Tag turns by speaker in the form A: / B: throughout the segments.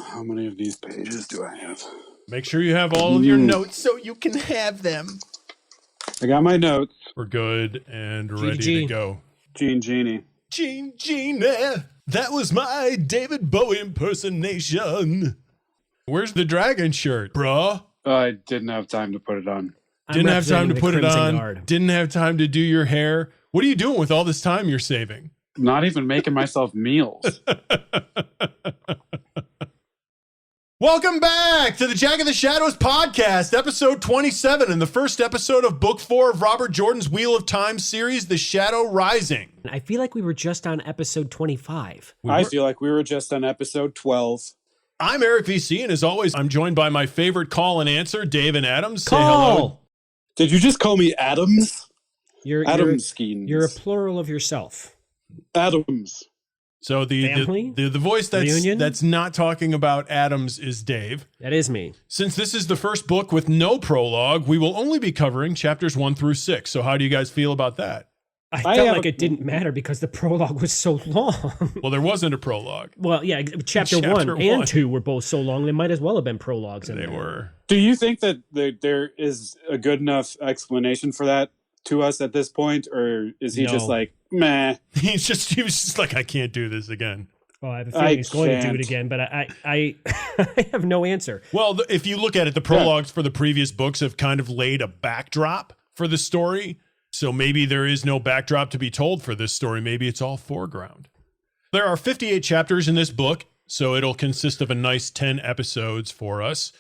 A: How many of these pages do I have?
B: Make sure you have all of your notes so you can have them.
A: I got my notes.
B: We're good and ready to go.
A: Genie.
B: Genie. That was my David Bowie impersonation. Where's the dragon shirt, bruh?
A: I didn't have time to put it on.
B: Didn't have time to put it on. Didn't have time to do your hair. What are you doing with all this time you're saving?
A: Not even making myself meals.
B: Welcome back to the Jack of the Shadows podcast, episode 27, and the first episode of book 4 of Robert Jordan's Wheel of Time series, The Shadow Rising.
C: I feel like we were just on episode 25.
A: I feel like we were just on episode 12.
B: I'm Eric VC, and as always, I'm joined by my favorite call and answer, Dave and Adams. Say
C: Call!
B: hello.
A: Did you just call me Adams?
C: You're a plural of yourself.
A: Adams.
B: So the voice that's not talking about Adams is Dave.
C: That is me.
B: Since this is the first book with no prologue, we will only be covering chapters 1 through 6. So how do you guys feel about that?
C: I felt like it didn't matter because the prologue was so long.
B: Well, there wasn't a prologue.
C: Well, yeah, chapter 1 and 2 were both so long, they might as well have been prologues.
B: They were.
A: Do you think that there is a good enough explanation for that to us at this point, or is he just like, meh?
B: He was just like, I can't do this again.
C: Well, I have a feeling he's going to do it again, but I have no answer.
B: Well, if you look at it, the prologues for the previous books have kind of laid a backdrop for the story. So maybe there is no backdrop to be told for this story. Maybe it's all foreground. There are 58 chapters in this book, so it'll consist of a nice 10 episodes for us,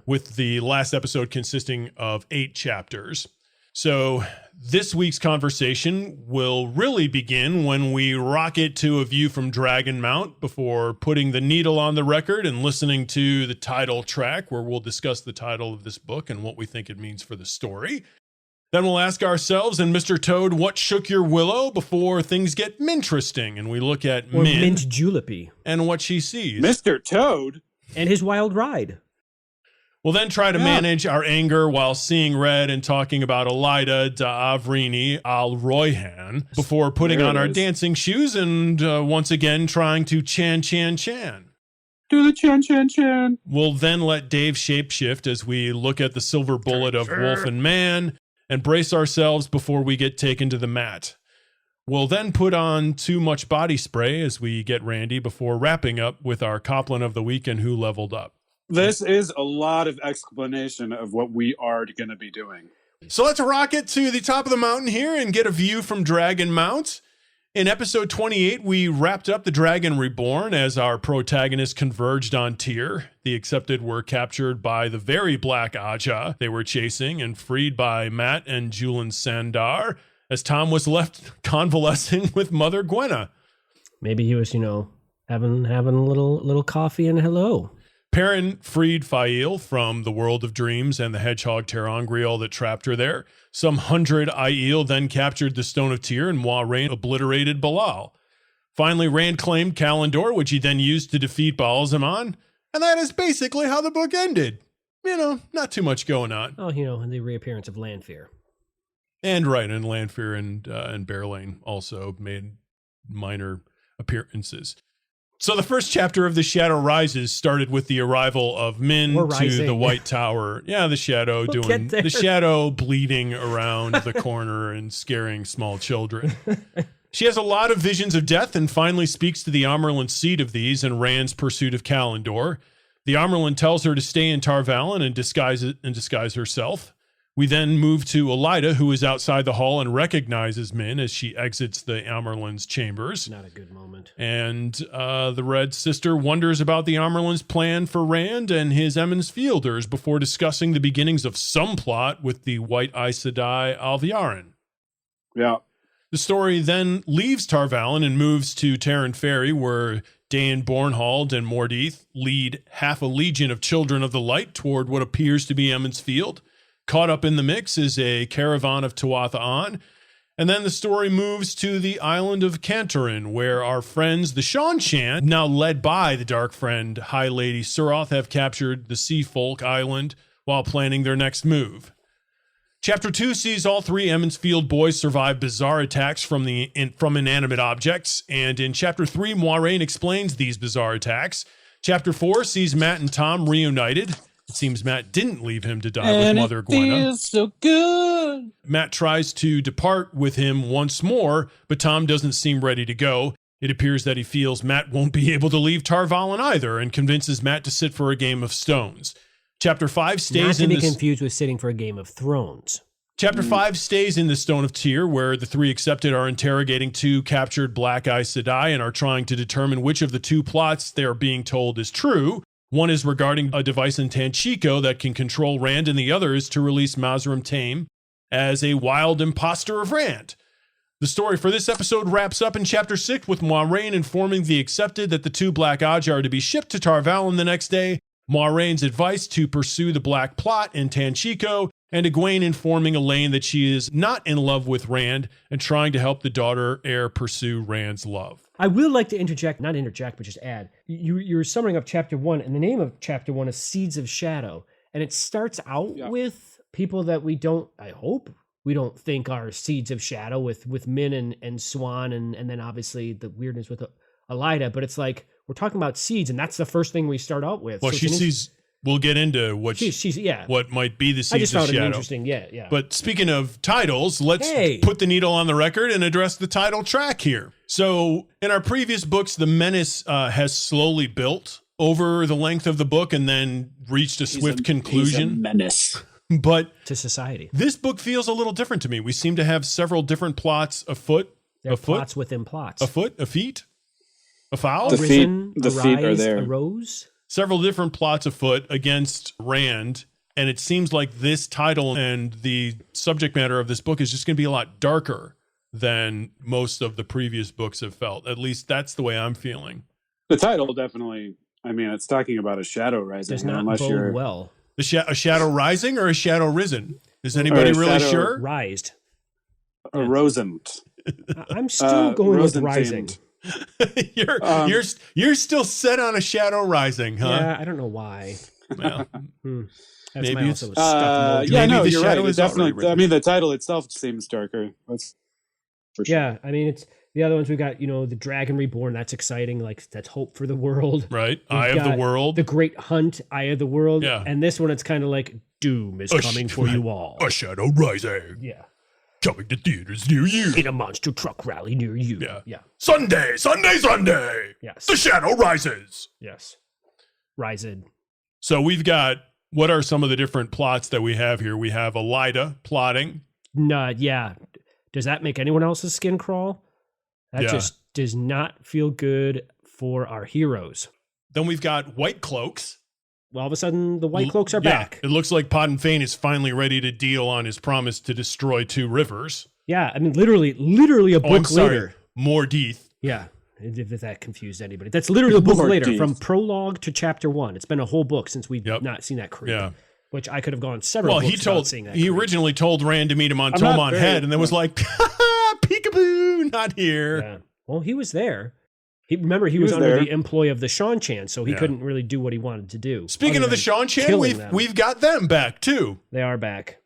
B: with the last episode consisting of 8 chapters. So this week's conversation will really begin when we rocket to a view from Dragonmount before putting the needle on the record and listening to the title track, where we'll discuss the title of this book and what we think it means for the story. Then we'll ask ourselves and Mr. Toad, what shook your Willow before things get Minteresting, and we look at
C: Mint Julepy
B: and what she sees.
A: Mr. Toad?
C: And his wild ride.
B: We'll then try to manage our anger while seeing red and talking about Elida D'Avrini Al Royhan before putting on our dancing shoes and once again trying to chan.
A: Do the chan.
B: We'll then let Dave shapeshift as we look at the silver bullet of Wolf and Man and brace ourselves before we get taken to the mat. We'll then put on too much body spray as we get randy before wrapping up with our Coplin of the week and who leveled up.
A: This is a lot of explanation of what we are going to be doing.
B: So let's rocket to the top of the mountain here and get a view from Dragonmount. In episode 28, we wrapped up the Dragon Reborn as our protagonists converged on Tyr. The Accepted were captured by the very black Aja they were chasing and freed by Matt and Julian Sandar as Tom was left convalescing with Mother Gwenna.
C: Maybe he was, having a little coffee and hello.
B: Perrin freed Fail from the world of dreams and the hedgehog Terangriel that trapped her there. Some 100 Aiel then captured the Stone of Tyr, and Moiraine obliterated Balal. Finally, Rand claimed Kalendor, which he then used to defeat Baal-Zaman, and that is basically how the book ended. Not too much going on.
C: Oh, and the reappearance of Lanfear.
B: And Lanfear and Bearlane also made minor appearances. So the first chapter of The Shadow Rises started with the arrival of Min to the White Tower. Yeah, the Shadow the Shadow bleeding around the corner and scaring small children. She has a lot of visions of death and finally speaks to the Amerlin seed of these in Rand's pursuit of Kalendor. The Amerlin tells her to stay in Tar Valon and disguise herself. We then move to Elida, who is outside the hall and recognizes Min as she exits the Amerlin's chambers.
C: Not a good moment. And
B: the Red Sister wonders about the Amerlin's plan for Rand and his Emmons Fielders before discussing the beginnings of some plot with the White Aes Sedai Alviarin.
A: Yeah.
B: The story then leaves Tar Valon and moves to Terran Ferry, where Dain Bornhald and Mordeith lead half a legion of Children of the Light toward what appears to be Emmons Field. Caught up in the mix is a caravan of Tuatha An, and then the story moves to the island of Cantorin, where our friends, the Seanchan, now led by the Dark Friend High Lady Suroth, have captured the Sea Folk Island while planning their next move. Chapter 2 sees all 3 Emmons Field boys survive bizarre attacks from inanimate objects, and in Chapter 3, Moiraine explains these bizarre attacks, Chapter 4 sees Matt and Tom reunited. It seems Matt didn't leave him to die with Mother Gwenna.
A: Feels so good.
B: Matt tries to depart with him once more, but Tom doesn't seem ready to go. It appears that he feels Matt won't be able to leave Tar Valon either and convinces Matt to sit for a game of stones. Chapter 5 stays
C: Not to be confused with sitting for a Game of Thrones.
B: Chapter 5 stays in the Stone of Tyr, where the three accepted are interrogating 2 captured Black Aes Sedai and are trying to determine which of the 2 plots they are being told is true. One is regarding a device in Tanchico that can control Rand, and the other is to release Mazrim Taim as a wild imposter of Rand. The story for this episode wraps up in Chapter 6 with Moiraine informing the accepted that the 2 Black Aja are to be shipped to Tar Valon the next day, Moiraine's advice to pursue the Black Plot in Tanchico, and Egwene informing Elaine that she is not in love with Rand and trying to help the daughter heir pursue Rand's love.
C: I will like to not interject, but just add. You're summing up Chapter 1, and the name of Chapter 1 is Seeds of Shadow. And it starts out with people that we don't think are Seeds of Shadow with Min and Swan, and then obviously the weirdness with Elida. But it's like, we're talking about seeds, and that's the first thing we start out with.
B: Well,
C: so
B: she sees... We'll get into what what might be the Seeds of Shadow.
C: I just found it interesting, yeah.
B: But speaking of titles, let's put the needle on the record and address the title track here. So in our previous books, the menace has slowly built over the length of the book and then reached a swift conclusion.
A: He's a menace.
B: But
C: to society.
B: This book feels a little different to me. We seem to have several different plots afoot.
C: There are plots within plots.
B: Afoot, a feet, a foul.
A: The feet are there.
C: Arose.
B: Several different plots afoot against Rand, and it seems like this title and the subject matter of this book is just going to be a lot darker than most of the previous books have felt. At least that's the way I'm feeling.
A: The title definitely, it's talking about a shadow rising.
C: Does not bode well.
B: A shadow rising or a shadow risen? Is anybody really sure?
C: Rised.
A: Rosent.
C: I'm still going with rising.
B: You're still set on a shadow rising, huh?
C: Yeah, I don't know why.
B: Well,
C: that's
B: maybe
C: my
B: it's
C: also stuff.
A: Yeah, no,
B: the
A: you're
B: shadow
A: right.
B: is
A: Definitely. The title itself seems darker. That's for sure.
C: Yeah, it's the other ones we got. The Dragon Reborn. That's exciting. Like that's hope for the world.
B: Right. Eye of the World.
C: The Great Hunt. Eye of the World.
B: Yeah.
C: And this one, it's kind of like doom is coming for you all.
B: A shadow rising.
C: Yeah.
B: Coming to theaters near you.
C: In a monster truck rally near you. Yeah.
B: Sunday.
C: Yes.
B: The shadow rises.
C: Yes. Rising.
B: So we've got, what are some of the different plots that we have here? We have Elida plotting.
C: Yeah. Does that make anyone else's skin crawl? That just does not feel good for our heroes.
B: Then we've got White Cloaks.
C: Well, all of a sudden, the White Cloaks are back.
B: It looks like Podden Fane is finally ready to deal on his promise to destroy 2 rivers.
C: Yeah, literally a book later.
B: Mordeith.
C: Yeah, if that confused anybody. That's literally a book later, from prologue to chapter 1. It's been a whole book since we've not seen that creep. Yeah. Which I could have gone several books without seeing that.
B: He originally told Rand to meet him on Tomon Head, and then was like, peekaboo, not here.
C: Yeah. Well, he was there. He was under the employ of the Seanchan, so he couldn't really do what he wanted to do.
B: Speaking of the Seanchan, we've got them back too.
C: They are back.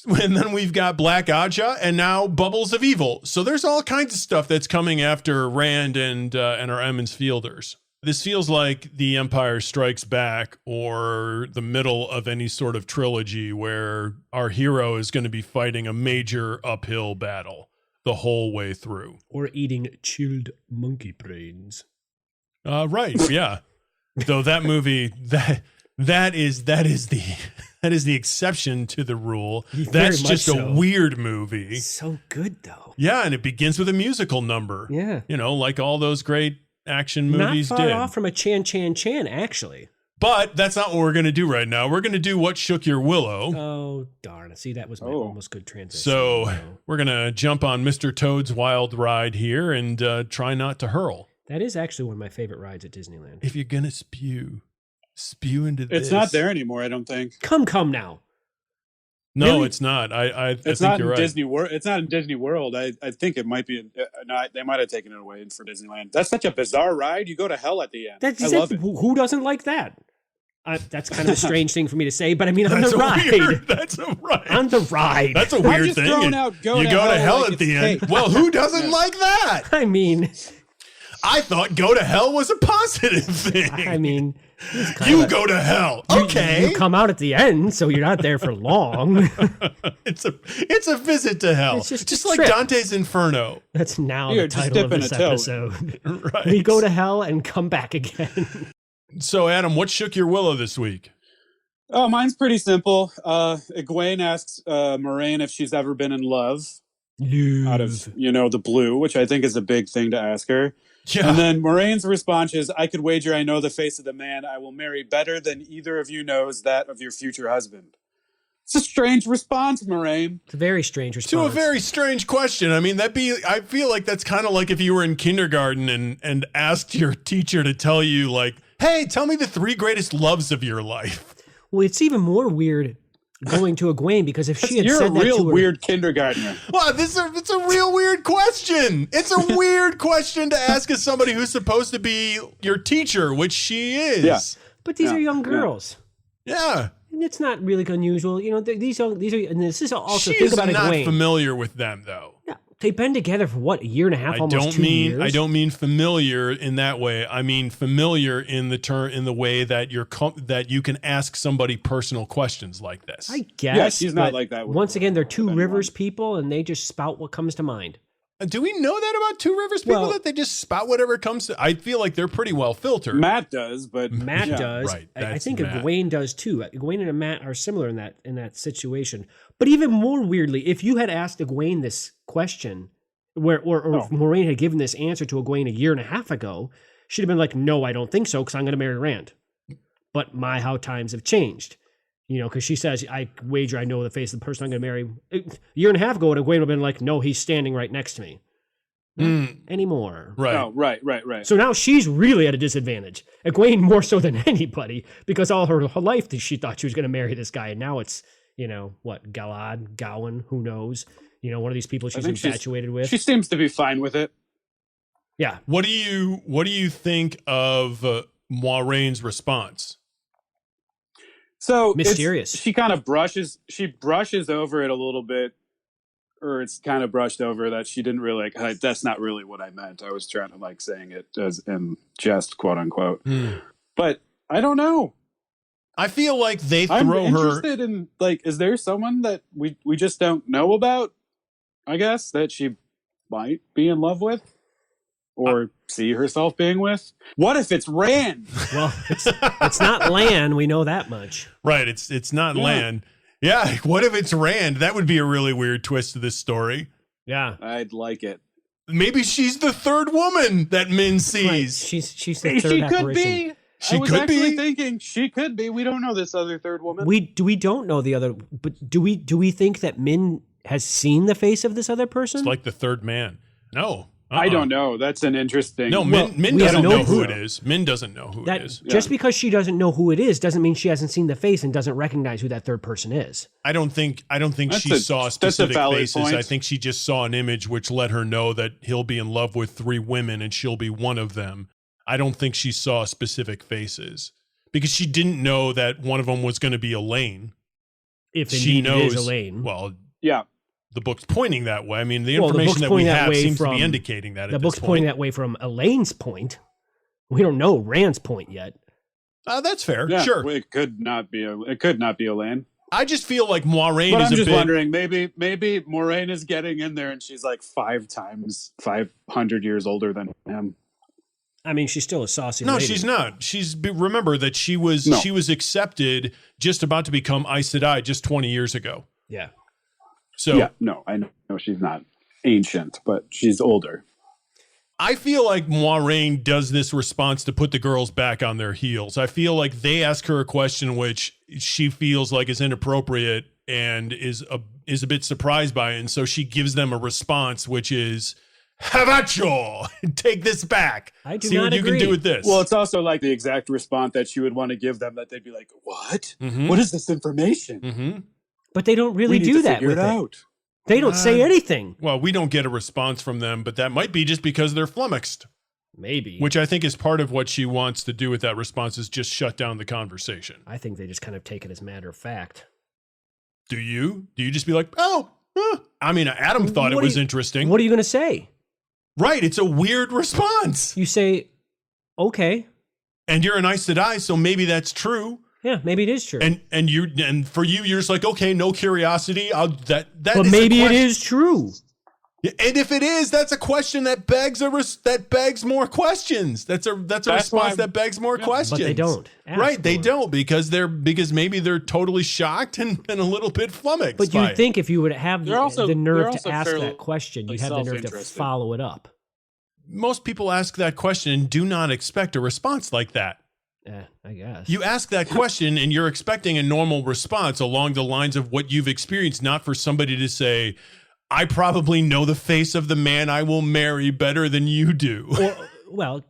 B: And then we've got Black Aja and now Bubbles of Evil. So there's all kinds of stuff that's coming after Rand and our Emmons Fielders. This feels like The Empire Strikes Back or the middle of any sort of trilogy where our hero is going to be fighting a major uphill battle the whole way through.
C: Or eating chilled monkey brains.
B: Right, yeah. Though that movie, that is the exception to the rule. That's just a weird movie.
C: So good though.
B: Yeah, and it begins with a musical number.
C: Yeah.
B: Like all those great action movies did.
C: Not far off from a Chan, actually.
B: But that's not what we're going to do right now. We're going to do What Shook Your Willow.
C: Oh, darn. See, that was my almost good transition.
B: So we're going to jump on Mr. Toad's wild ride here and try not to hurl.
C: That is actually one of my favorite rides at Disneyland.
B: If you're going to spew into this.
A: It's not there anymore, I don't think.
C: Come now.
B: No,
C: really?
B: It's not. I
A: it's
B: think
A: not
B: you're
A: in
B: right.
A: Disney World. It's not in Disney World. I think it might be. They might have taken it away for Disneyland. That's such a bizarre ride. You go to hell at the end. I love it.
C: Who doesn't like that? That's kind of a strange thing for me to say, but on the ride.
B: That's a ride.
C: On the ride.
B: That's a weird thing.
A: You go to hell
B: at the end. Well, who doesn't like that? I thought go to hell was a positive thing.
C: I mean,
B: you go to hell. Okay.
C: You come out at the end, so you're not there for long.
B: It's a visit to hell.
C: It's just
B: like
C: trip.
B: Dante's Inferno.
C: That's now
A: You're
C: the
A: just
C: title of
A: dipping
C: this
A: a toe.
C: episode.
B: Right.
C: We go to hell and come back again.
B: So, Adam, what shook your Willow this week?
A: Oh, mine's pretty simple. Egwene asks Moraine if she's ever been in love out of, the blue, which I think is a big thing to ask her.
B: Yeah.
A: And then Moraine's response is, I could wager I know the face of the man I will marry better than either of you knows that of your future husband. It's a strange response, Moraine.
C: It's a very strange response.
B: To a very strange question. I mean, I feel like that's kind of like if you were in kindergarten and asked your teacher to tell you, like, hey, tell me the 3 greatest loves of your life.
C: Well, it's even more weird going to Egwene, because if she had
A: You're
C: said
A: a
C: that
A: real
C: to her,
A: weird kindergartner.
B: Well, it's a real weird question. It's a weird question to ask as somebody who's supposed to be your teacher, which she is.
A: Yeah.
C: but these are young girls.
B: Yeah.
C: And it's not really unusual. These are, and this is also,
B: She
C: think
B: is
C: about
B: not
C: Egwene.
B: familiar with them, though.
C: Yeah, they've been together for what, a year and a half, almost 2 years?
B: I don't mean familiar in that way. I mean familiar in the way that that you can ask somebody personal questions like this.
C: I guess.
A: Yeah, she's not
C: but
A: like that with-
C: Once again, they're Two
A: with
C: Rivers
A: anyone.
C: people, and they just spout what comes to mind.
B: Do we know that about Two Rivers people,
C: Well-
B: that they just spout whatever comes to? I feel like they're pretty well filtered.
A: Matt does, but
C: Matt
A: yeah.
C: does.
B: right,
C: I
B: that's
C: think
B: Matt.
C: Egwene does too. Egwene and Matt are similar in that situation. But even more weirdly, if you had asked Egwene this question, or if Moraine had given this answer to Egwene a year and a half ago, she'd have been like, "No, I don't think so, because I'm going to marry Rand." But how times have changed. Because she says, I wager I know the face of the person I'm going to marry. A year and a half ago, Egwene would have been like, "No, he's standing right next to me." Not anymore.
B: Right.
A: Oh, right.
C: So now she's really at a disadvantage. Egwene more so than anybody, because all her life she thought she was going to marry this guy, and now it's Galad, Gowan, who knows? One of these people she's infatuated with.
A: She seems to be fine with it.
C: Yeah.
B: What do you think of Moraine's response?
A: So
C: Mysterious.
A: She kind of brushes over it a little bit, or it's kind of brushed over that she didn't really that's not really what I meant. I was trying to saying it as in jest, quote unquote. But I don't know.
B: I feel like they
A: I'm
B: throw her.
A: interested in is there someone that we just don't know about? I guess that she might be in love with, or see herself being with. What if it's Rand?
C: Well, it's not Lan. We know that much.
B: Right. It's not Lan. Yeah. What if it's Rand? That would be a really weird twist to this story.
C: Yeah.
A: I'd like it.
B: Maybe she's the third woman that Min sees.
C: Right. She's the third
A: She
C: apparition.
A: could be.
B: She
A: I was
B: could
A: actually
B: be.
A: thinking she could be. We don't know this other third woman.
C: We don't know the other, but do we think that Min has seen the face of this other person?
B: It's like the third man. No.
A: I don't know. That's an interesting.
B: No, Min
C: we
B: doesn't
C: have no
B: know who
C: clue.
B: it is. Min doesn't know who it is.
C: Just because she doesn't know who it is doesn't mean she hasn't seen the face and doesn't recognize who that third person is.
B: I don't think she saw
A: that's a
B: specific
A: valid
B: faces.
A: point.
B: I think she just saw an image which let her know that he'll be in love with 3 women and she'll be one of them. I don't think she saw specific faces because she didn't know that one of them was going to be Elaine.
C: If
B: She
C: indeed
B: knows
C: it is Elaine.
B: Well,
A: Yeah.
B: the book's pointing that way. I mean, the
C: Well, the
B: information
C: book's
B: that we
C: pointing that
B: have
C: way
B: seems to
C: from-
B: be indicating that.
C: The
B: at
C: book's
B: this
C: pointing
B: point.
C: that way from Elaine's point. We don't know Rand's point yet.
B: That's fair.
A: Yeah,
B: Sure.
A: It could not be. It could not be Elaine.
B: I just feel like Moiraine
A: But
B: is
A: I'm
B: a
A: just
B: bit.
A: wondering. Maybe Moraine is getting in there, and she's like 500 years older than him.
C: I mean, she's still a saucy
B: No,
C: lady.
B: she's not. Remember that she was accepted, just about to become Aes Sedai just 20 years ago.
C: Yeah.
B: So
A: Yeah, no, I know she's not ancient, but she's older.
B: I feel like Moiraine does this response to put the girls back on their heels. I feel like they ask her a question which she feels like is inappropriate and is a bit surprised by it, and so she gives them a response which is, "Have at you! Take this back.
C: I do
B: See
C: not
B: what you
C: agree.
B: can do with this."
A: Well, it's also like the exact response that she would want to give them. That they'd be like, "What?
B: Mhm.
A: What is this information?
B: Mm-hmm.
C: But they don't really
A: We need
C: do
A: to
C: that
A: figure
C: with
A: it
C: it.
A: out."
C: They don't say anything.
B: Well, we don't get a response from them, but that might be just because they're flummoxed,
C: Maybe.
B: which I think is part of what she wants to do with that response is just shut down the conversation.
C: I think they just kind of take it as matter of fact.
B: Do you? Do you just be like, oh, I mean, Adam thought it
C: What do
B: was
C: you-
B: interesting.
C: What are you going to say?
B: Right. It's a weird response.
C: You say, okay.
B: And you're an Aes Sedai, so maybe that's true.
C: Yeah, maybe it is true.
B: And for you, you're just like, okay, no curiosity.
C: But maybe it is true.
B: And if it is, that's a question that begs more questions. That's a response that begs more questions.
C: But they don't.
B: Right, they don't because maybe they're totally shocked and a little bit flummoxed.
C: But you'd think if you would have the nerve to ask
A: fairly,
C: that question, you'd have the nerve to follow it up.
B: Most people ask that question and do not expect a response like that.
C: Yeah, I guess.
B: You ask that question and you're expecting a normal response along the lines of what you've experienced, not for somebody to say, I probably know the face of the man I will marry better than you do.
C: But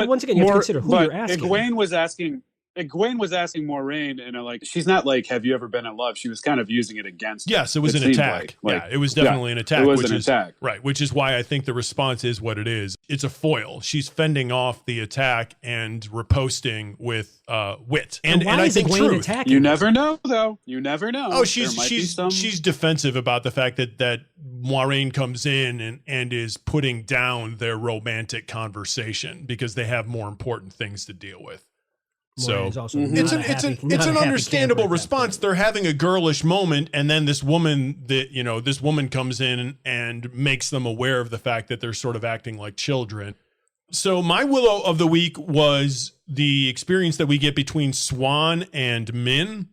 C: once again, you have to consider who you're asking.
A: Egwene was asking Moiraine, and she's not like, have you ever been in love? She was kind of using it against.
B: Yes, it was an attack. Yeah, it was definitely an attack.
A: It was an attack.
B: Right, which is why I think the response is what it is. It's a foil. She's fending off the attack and riposting with wit. And I think truth.
C: Attacking?
A: You never know, though. You never know.
B: Oh, she's defensive about the fact that Moiraine comes in and is putting down their romantic conversation because they have more important things to deal with. So it's an understandable response. They're having a girlish moment, and then this woman comes in and makes them aware of the fact that they're sort of acting like children. So my Willow of the week was the experience that we get between Siuan and Min.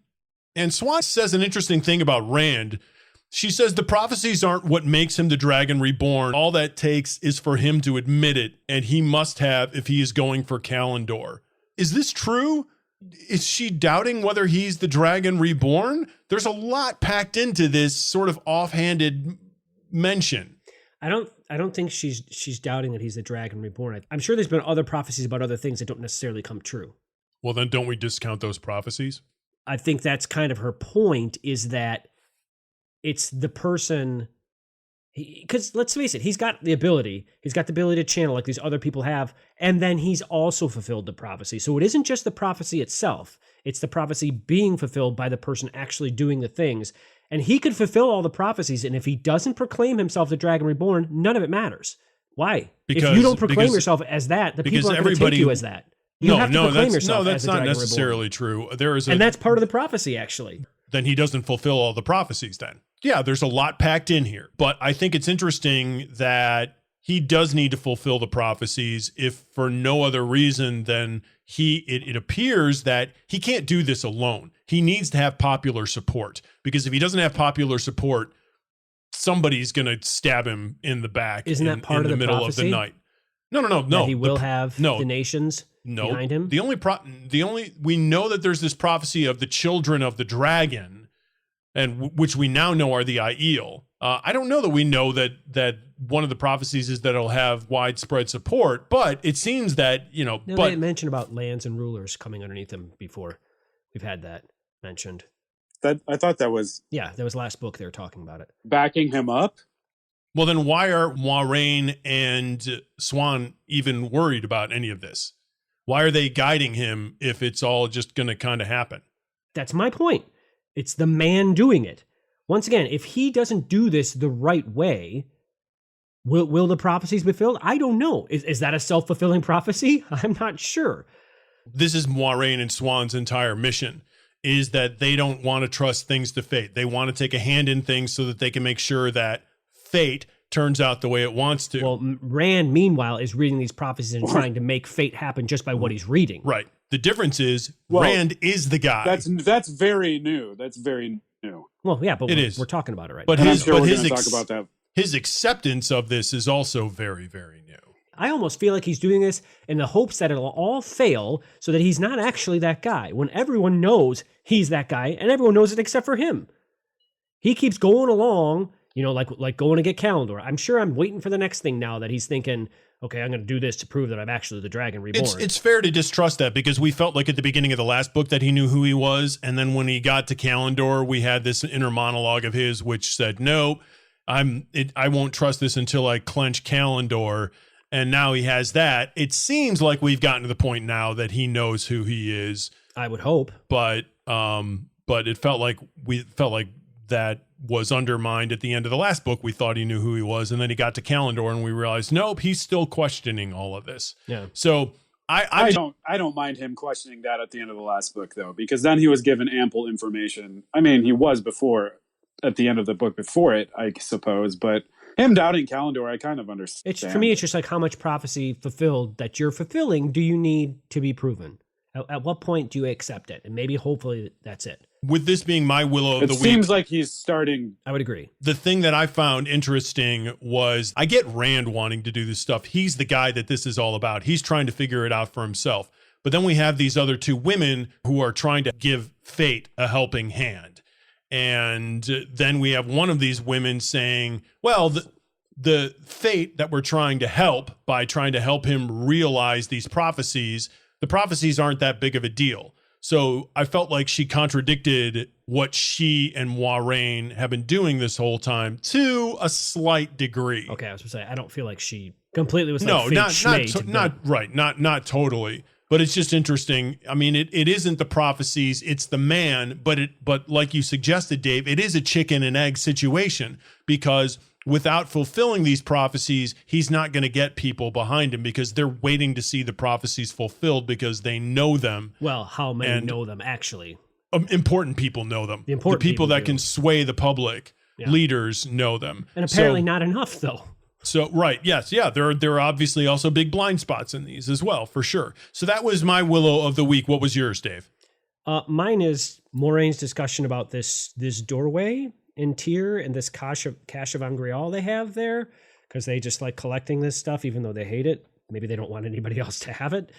B: And Siuan says an interesting thing about Rand. She says the prophecies aren't what makes him the dragon reborn. All that takes is for him to admit it, and he must have if he is going for Kalandor. Is this true? Is she doubting whether he's the dragon reborn? There's a lot packed into this sort of offhanded mention.
C: I don't think she's doubting that he's the dragon reborn. I'm sure there's been other prophecies about other things that don't necessarily come true.
B: Well, then don't we discount those prophecies?
C: I think that's kind of her point, is that it's the person. Because let's face it, he's got the ability to channel like these other people have, and then he's also fulfilled the prophecy. So it isn't just the prophecy itself, it's the prophecy being fulfilled by the person actually doing the things. And he could fulfill all the prophecies, and if he doesn't proclaim himself the dragon reborn, none of it matters. Why? If you don't proclaim yourself as that, the people aren't going to take you as that. You have to proclaim yourself as the dragon reborn. No, that's not necessarily
B: true.
C: And that's part of the prophecy, actually.
B: Then he doesn't fulfill all the prophecies then. Yeah, there's a lot packed in here. But I think it's interesting that he does need to fulfill the prophecies, if for no other reason than it appears that he can't do this alone. He needs to have popular support, because if he doesn't have popular support, somebody's going to stab him in the back.
C: Isn't that part of the
B: middle
C: prophecy?
B: of the night. No. That
C: he will have the nations behind him?
B: We know that there's this prophecy of the children of the dragon, and which we now know are the Aiel. I don't know that we know that one of the prophecies is that it'll have widespread support, but it seems that,
C: they mentioned about lands and rulers coming underneath them before. We've had that mentioned.
A: I thought that was...
C: Yeah, that was last book they were talking about it.
A: Backing him up?
B: Well, then why are Moiraine and Siuan even worried about any of this? Why are they guiding him if it's all just going to kind of happen?
C: That's my point. It's the man doing it. Once again, if he doesn't do this the right way, will the prophecies be fulfilled? I don't know. Is that a self-fulfilling prophecy? I'm not sure.
B: This is Moiraine and Siuan's entire mission, is that they don't want to trust things to fate. They want to take a hand in things so that they can make sure that fate turns out the way it wants to.
C: Well, Rand, meanwhile, is reading these prophecies and trying to make fate happen just by what he's reading.
B: Right. The difference is Rand is the guy.
A: That's very new. That's very new.
C: Well, yeah, but we're talking about it right now.
B: But his talk about that. His acceptance of this is also very, very new.
C: I almost feel like he's doing this in the hopes that it'll all fail so that he's not actually that guy, when everyone knows he's that guy and everyone knows it except for him. He keeps going along, like going to get Kalandor. I'm sure I'm waiting for the next thing now that he's thinking, okay, I'm going to do this to prove that I'm actually the dragon reborn.
B: It's fair to distrust that, because we felt like at the beginning of the last book that he knew who he was. And then when he got to Kalandor, we had this inner monologue of his, which said, no, I won't trust this until I clench Kalandor. And now he has that. It seems like we've gotten to the point now that he knows who he is.
C: I would hope.
B: But it felt like that was undermined at the end of the last book. We thought he knew who he was, and then he got to Kalendor, and we realized, nope, he's still questioning all of this.
C: Yeah.
B: So
A: I don't mind him questioning that at the end of the last book, though, because then he was given ample information. I mean, he was before at the end of the book before it, I suppose, but him doubting Kalendor, I kind of understand.
C: For me, it's just like how much prophecy fulfilled that you're fulfilling do you need to be proven? At what point do you accept it? And maybe, hopefully, that's it.
B: With this being my Willow of the Week.
A: It seems like he's starting.
C: I would agree.
B: The thing that I found interesting was I get Rand wanting to do this stuff. He's the guy that this is all about. He's trying to figure it out for himself. But then we have these other two women who are trying to give fate a helping hand. And then we have one of these women saying, well, the fate that we're trying to help by trying to help him realize these prophecies, the prophecies aren't that big of a deal. So I felt like she contradicted what she and Moiraine have been doing this whole time to a slight degree.
C: Okay, I was going to say, I don't feel like she completely was
B: no,
C: like
B: not totally. But it's just interesting. I mean, it isn't the prophecies, it's the man, but like you suggested, Dave, it is a chicken and egg situation, because without fulfilling these prophecies, he's not going to get people behind him because they're waiting to see the prophecies fulfilled because they know them.
C: Well, how many know them, actually?
B: Important people know them. The people that can sway the public, leaders know them.
C: And apparently not enough, though.
B: So, right, yes, yeah, there are obviously also big blind spots in these as well, for sure. So that was my Willow of the Week. What was yours, Dave?
C: Mine is Moraine's discussion about this doorway in Tyr and this cache of Angreal they have there, because they just like collecting this stuff even though they hate it. Maybe they don't want anybody else to have it.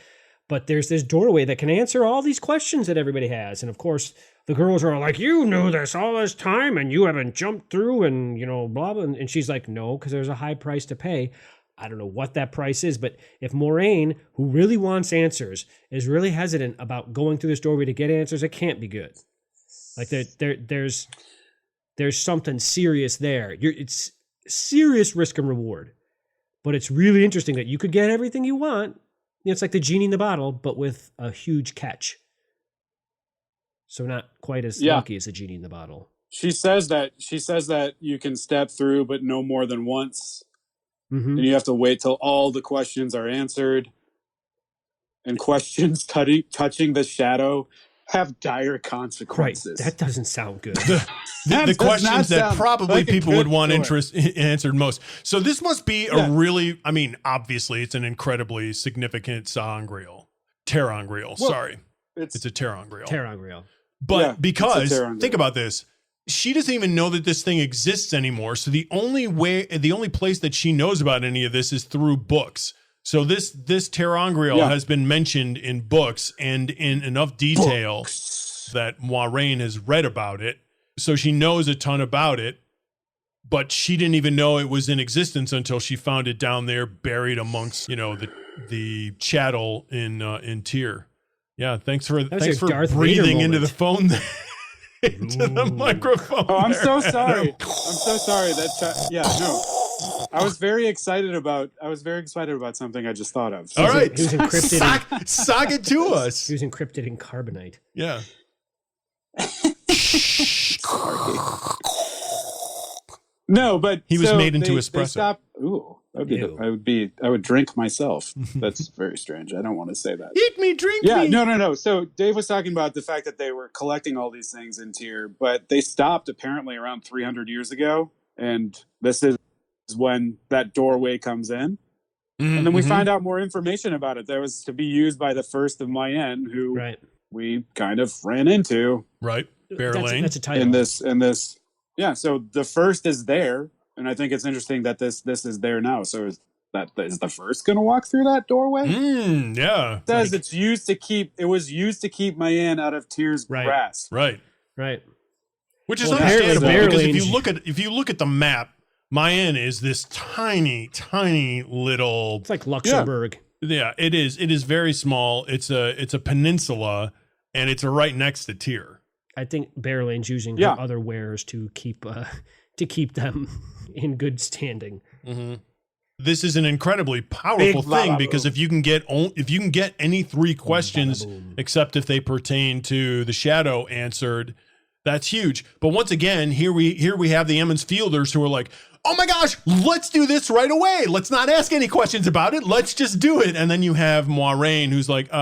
C: But there's this doorway that can answer all these questions that everybody has. And of course, the girls are all like, you knew this all this time and you haven't jumped through and, blah, blah. And she's like, no, because there's a high price to pay. I don't know what that price is, but if Moiraine, who really wants answers, is really hesitant about going through this doorway to get answers, it can't be good. Like there's something serious there. It's serious risk and reward. But it's really interesting that you could get everything you want. It's like the genie in the bottle, but with a huge catch. So not quite as lucky as the genie in the bottle.
A: She says that you can step through, but no more than once. Mm-hmm. And you have to wait till all the questions are answered. And questions touching the shadow have dire consequences.
C: Right. That doesn't sound good.
B: The questions that probably like people would want answered most. So this must be a really, I mean, obviously it's an incredibly significant ter'angreal. Sorry. It's a ter'angreal.
C: Ter'angreal.
B: But because, think about this, she doesn't even know that this thing exists anymore. So the only place that she knows about any of this is through books. So this ter'angreal has been mentioned in books and in enough detail that Moiraine has read about it. So she knows a ton about it, but she didn't even know it was in existence until she found it down there buried amongst, the chattel in Tyr. Yeah, thanks for breathing into the phone there. Into the microphone.
A: Oh, I'm so sorry. I was very excited about something I just thought of.
B: All right.
C: He was encrypted.
B: Sock it to us.
C: He was encrypted in carbonite.
B: Yeah.
A: No, but
B: he was made into espresso.
A: I would drink myself. That's very strange. I don't want to say that.
B: Eat me, drink me.
A: No. So Dave was talking about the fact that they were collecting all these things in Tyr, but they stopped apparently around 300 years ago, and this is when that doorway comes in. And then we find out more information about it. That was to be used by the first of Mayenne, who we kind of ran into.
B: Right. Barrelane.
C: That's a title.
A: In this. Yeah, so the first is there, and I think it's interesting that this is there now. So is the first going to walk through that doorway?
B: Yeah.
A: It says it was used to keep Mayenne out of Tyr's grasp.
B: Right. Which is
C: understandable
B: because if you look at the map, Mayenne is this tiny, tiny little.
C: It's like Luxembourg.
B: Yeah, it is. It is very small. It's a peninsula, and it's right next to Tyr.
C: I think Barrelane's using her other wares to keep them in good standing.
B: Mm-hmm. This is an incredibly powerful thing because if you can get any three questions, except if they pertain to the shadow, answered, That's huge. But once again, here we have the Emmons Fielders who are like, oh my gosh, let's do this right away. Let's not ask any questions about it. Let's just do it. And then you have Moiraine who's like,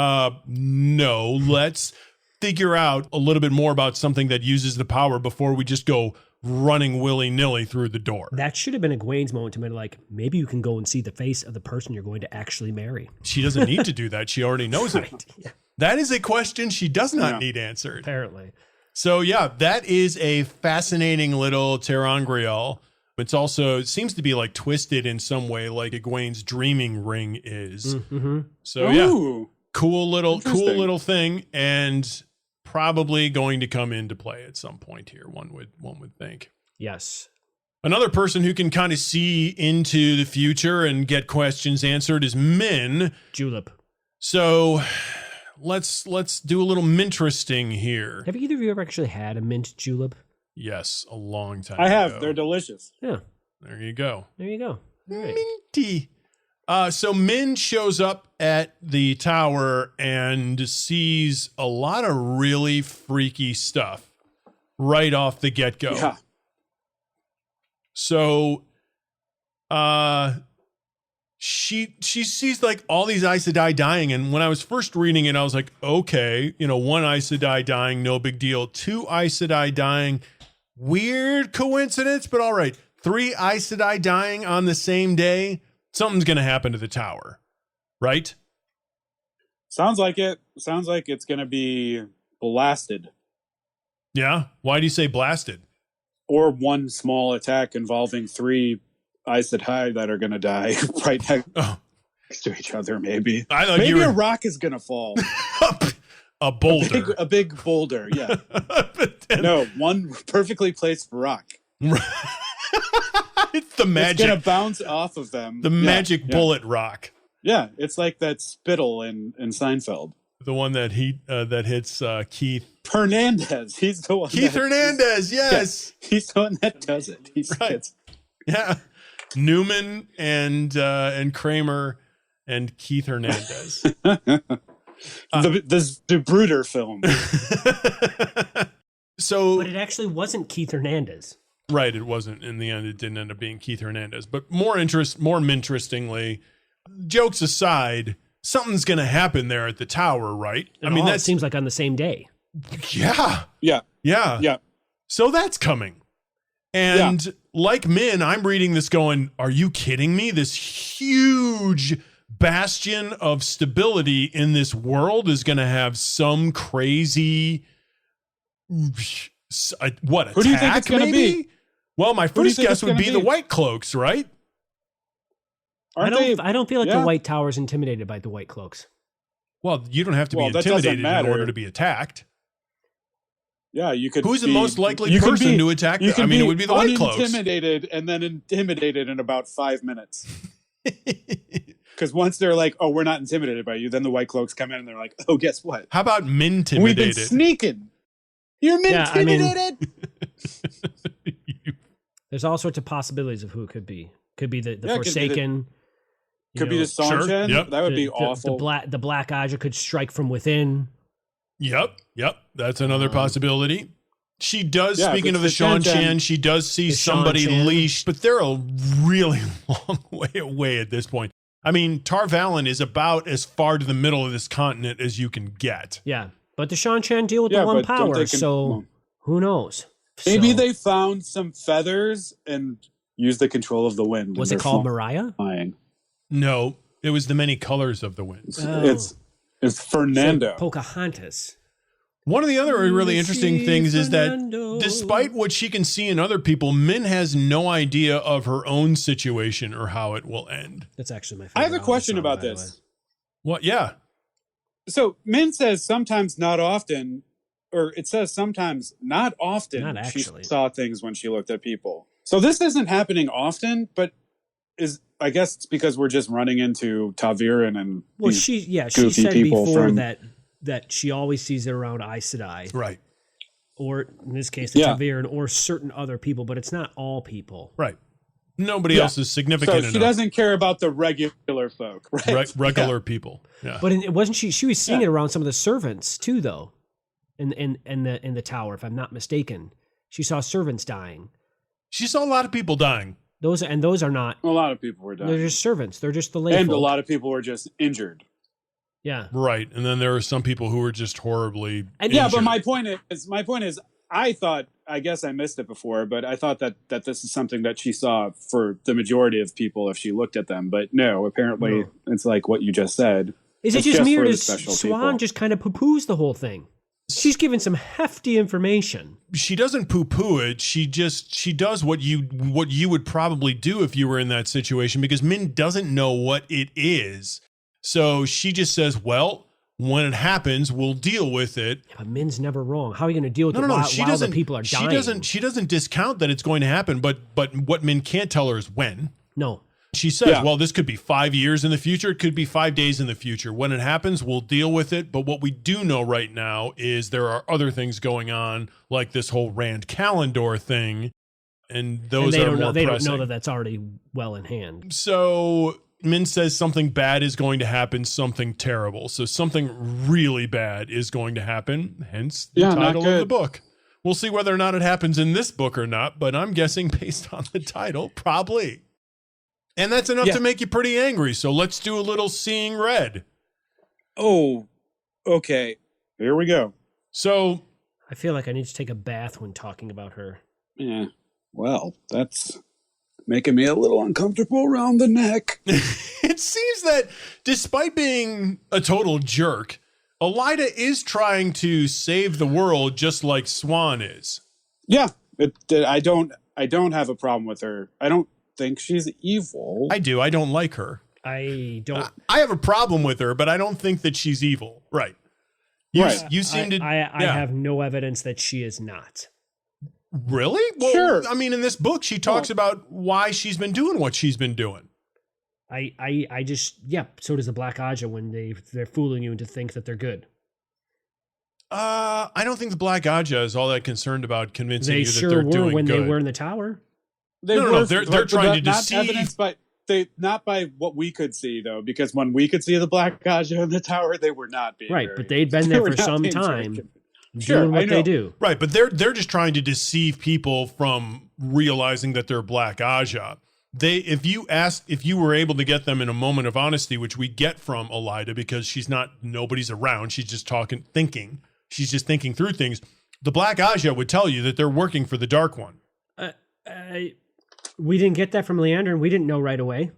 B: no, let's figure out a little bit more about something that uses the power before we just go running willy-nilly through the door.
C: That should have been Egwene's moment to be like, maybe you can go and see the face of the person you're going to actually marry.
B: She doesn't need to do that. She already knows it.
C: Yeah.
B: That is a question she does not need answered.
C: Apparently.
B: So yeah, that is a fascinating little ter'angreal. It seems to be like twisted in some way, like Egwene's dreaming ring is.
C: Mm-hmm.
B: So yeah, cool little thing, and probably going to come into play at some point here. One would think.
C: Yes.
B: Another person who can kind of see into the future and get questions answered is Min.
C: Julep.
B: So let's do a little Minteresting here.
C: Have either of you ever actually had a mint julep?
B: Yes, a long time
A: I have.
B: ago.
A: They're delicious.
C: Yeah.
B: There you go.
C: There you go. All right.
B: Minty. So Min shows up at the tower and sees a lot of really freaky stuff right off the get-go.
A: Yeah.
B: So she sees like all these Aes Sedai dying, and when I was first reading it, I was like, okay, one Aes Sedai dying, no big deal. 2 Aes Sedai dying, weird coincidence, but all right. 3 Aes Sedai dying on the same day, something's gonna happen to the tower, right?
A: Sounds like it. Sounds like it's gonna be blasted.
B: Yeah. Why do you say blasted?
A: Or one small attack involving 3 Aes Sedai that are gonna die right next to each other. Maybe.
B: I thought
A: maybe a rock is gonna fall.
B: A boulder.
A: A big boulder. Yeah. No, one perfectly placed rock.
B: It's the magic.
A: It's gonna bounce off of them.
B: The magic bullet rock.
A: Yeah, it's like that spittle in Seinfeld.
B: The one that hits Keith
A: Hernandez. He's the one.
B: Keith Hernandez. Yes,
A: he's the one that does it. He
B: right. Yeah, Newman and Kramer and Keith Hernandez.
A: The Bruder film.
B: So,
C: but it actually wasn't Keith Hernandez.
B: Right, it wasn't. In the end, it didn't end up being Keith Hernandez. But more interestingly, jokes aside, something's going to happen there at the tower, right?
C: That seems like on the same day.
B: Yeah. So that's coming. And like Min, I'm reading this going, are you kidding me? This huge bastion of stability in this world is going to have some crazy
A: Who do you think it's going to be?
B: Well, my first guess would be the White Cloaks, right?
C: I don't feel like the White Tower's intimidated by the White Cloaks.
B: Well, you don't have to be intimidated in order to be attacked.
A: Yeah, you could.
B: Who's the most likely person to attack? It would be the White Cloaks.
A: Intimidated and then intimidated in about 5 minutes. Because once they're like, "Oh, we're not intimidated by you," then the White Cloaks come in and they're like, "Oh, guess what?
B: How about Min-timidated?
A: We've been sneaking. You're Min-timidated."
C: There's all sorts of possibilities of who it could be. Could be the Forsaken.
A: Could be the Seanchan.
B: Yep.
A: That would be awful.
C: The Black Aja could strike from within.
B: Yep. That's another possibility. She does, speaking of the Seanchan, she does see somebody leashed, but they're a really long way away at this point. I mean, Tar Valon is about as far to the middle of this continent as you can get.
C: Yeah, but the Seanchan deal with the one power, so who knows?
A: Maybe they found some feathers and used the control of the wind.
C: Was it called Mariah?
B: No, it was the many colors of the wind.
A: It's Fernando.
C: So Pocahontas.
B: One of the other really interesting things is that despite what she can see in other people, Min has no idea of her own situation or how it will end.
C: That's actually my favorite.
A: I have a question about this.
B: What? Yeah.
A: So Min says sometimes not often, or it says sometimes not often.
C: Not actually.
A: She saw things when she looked at people. So this isn't happening often, but I guess it's because we're just running into Ta'Viren and
C: she said before that she always sees it around Aes Sedai.
B: Right.
C: Or in this case, the Ta'Viren or certain other people, but it's not all people.
B: Right. Nobody else is significant enough.
A: She doesn't care about the regular folk, right?
B: Regular people. Yeah.
C: But wasn't she was seeing it around some of the servants too, though. in the tower, if I'm not mistaken. She saw servants dying.
B: She saw a lot of people dying.
C: Those are not.
A: A lot of people were dying.
C: They're just servants. They're just the lay
A: And
C: folk.
A: a lot of people were just injured.
C: Yeah.
B: Right. And then there are some people who were just horribly
C: And
B: injured.
A: But my point is, I thought, I guess I missed it before, but I thought that this is something that she saw for the majority of people if she looked at them. But no, apparently it's like what you just said.
C: Is it
A: It's
C: just me, or
A: for the
C: does
A: special
C: Swan
A: people.
C: just kind of poo-poos the whole thing? She's given some hefty information.
B: She doesn't poo-poo it. She does what you would probably do if you were in that situation, because Min doesn't know what it is. So she just says, well, when it happens, we'll deal with it.
C: Yeah, but Min's never wrong. How are you going to deal with it while the people are dying?
B: She doesn't discount that it's going to happen, but what Min can't tell her is when.
C: No.
B: She says, well, this could be 5 years in the future. It could be 5 days in the future. When it happens, we'll deal with it. But what we do know right now is there are other things going on, like this whole Rand Calendar thing. And those are more pressing.
C: They don't know that that's already well in hand.
B: So Min says something bad is going to happen, something terrible. So something really bad is going to happen, hence the title of the book. We'll see whether or not it happens in this book or not, but I'm guessing based on the title, probably. And that's enough to make you pretty angry. So let's do a little Seeing Red.
A: Oh, okay. Here we go.
B: So
C: I feel like I need to take a bath when talking about her.
A: Yeah. Well, that's making me a little uncomfortable around the neck.
B: It seems that despite being a total jerk, Elida is trying to save the world just like Swan is.
A: Yeah. I don't have a problem with her. I don't think she's evil.
B: I do. I don't like her.
C: I don't.
B: I have a problem with her, but I don't think that she's evil. Right. You seem to.
C: I have no evidence that she is not.
B: Really? Well,
A: sure.
B: I mean, in this book, she talks about why she's been doing what she's been doing.
C: I just, so does the Black Aja when they're fooling you into think that they're good.
B: I don't think the Black Aja is all that concerned about convincing you that they're doing good.
C: They sure were when they were in the tower.
B: No, they're trying to deceive.
A: Evidence, but not by what we could see, though, because when we could see the Black Aja in the tower, they were not being
C: right. But they'd been there for some time, doing what they do.
B: Right, but they're just trying to deceive people from realizing that they're Black Aja. If you were able to get them in a moment of honesty, which we get from Elida because nobody's around, she's just thinking. She's just thinking through things. The Black Aja would tell you that they're working for the Dark One.
C: We didn't get that from Leander, and we didn't know right away.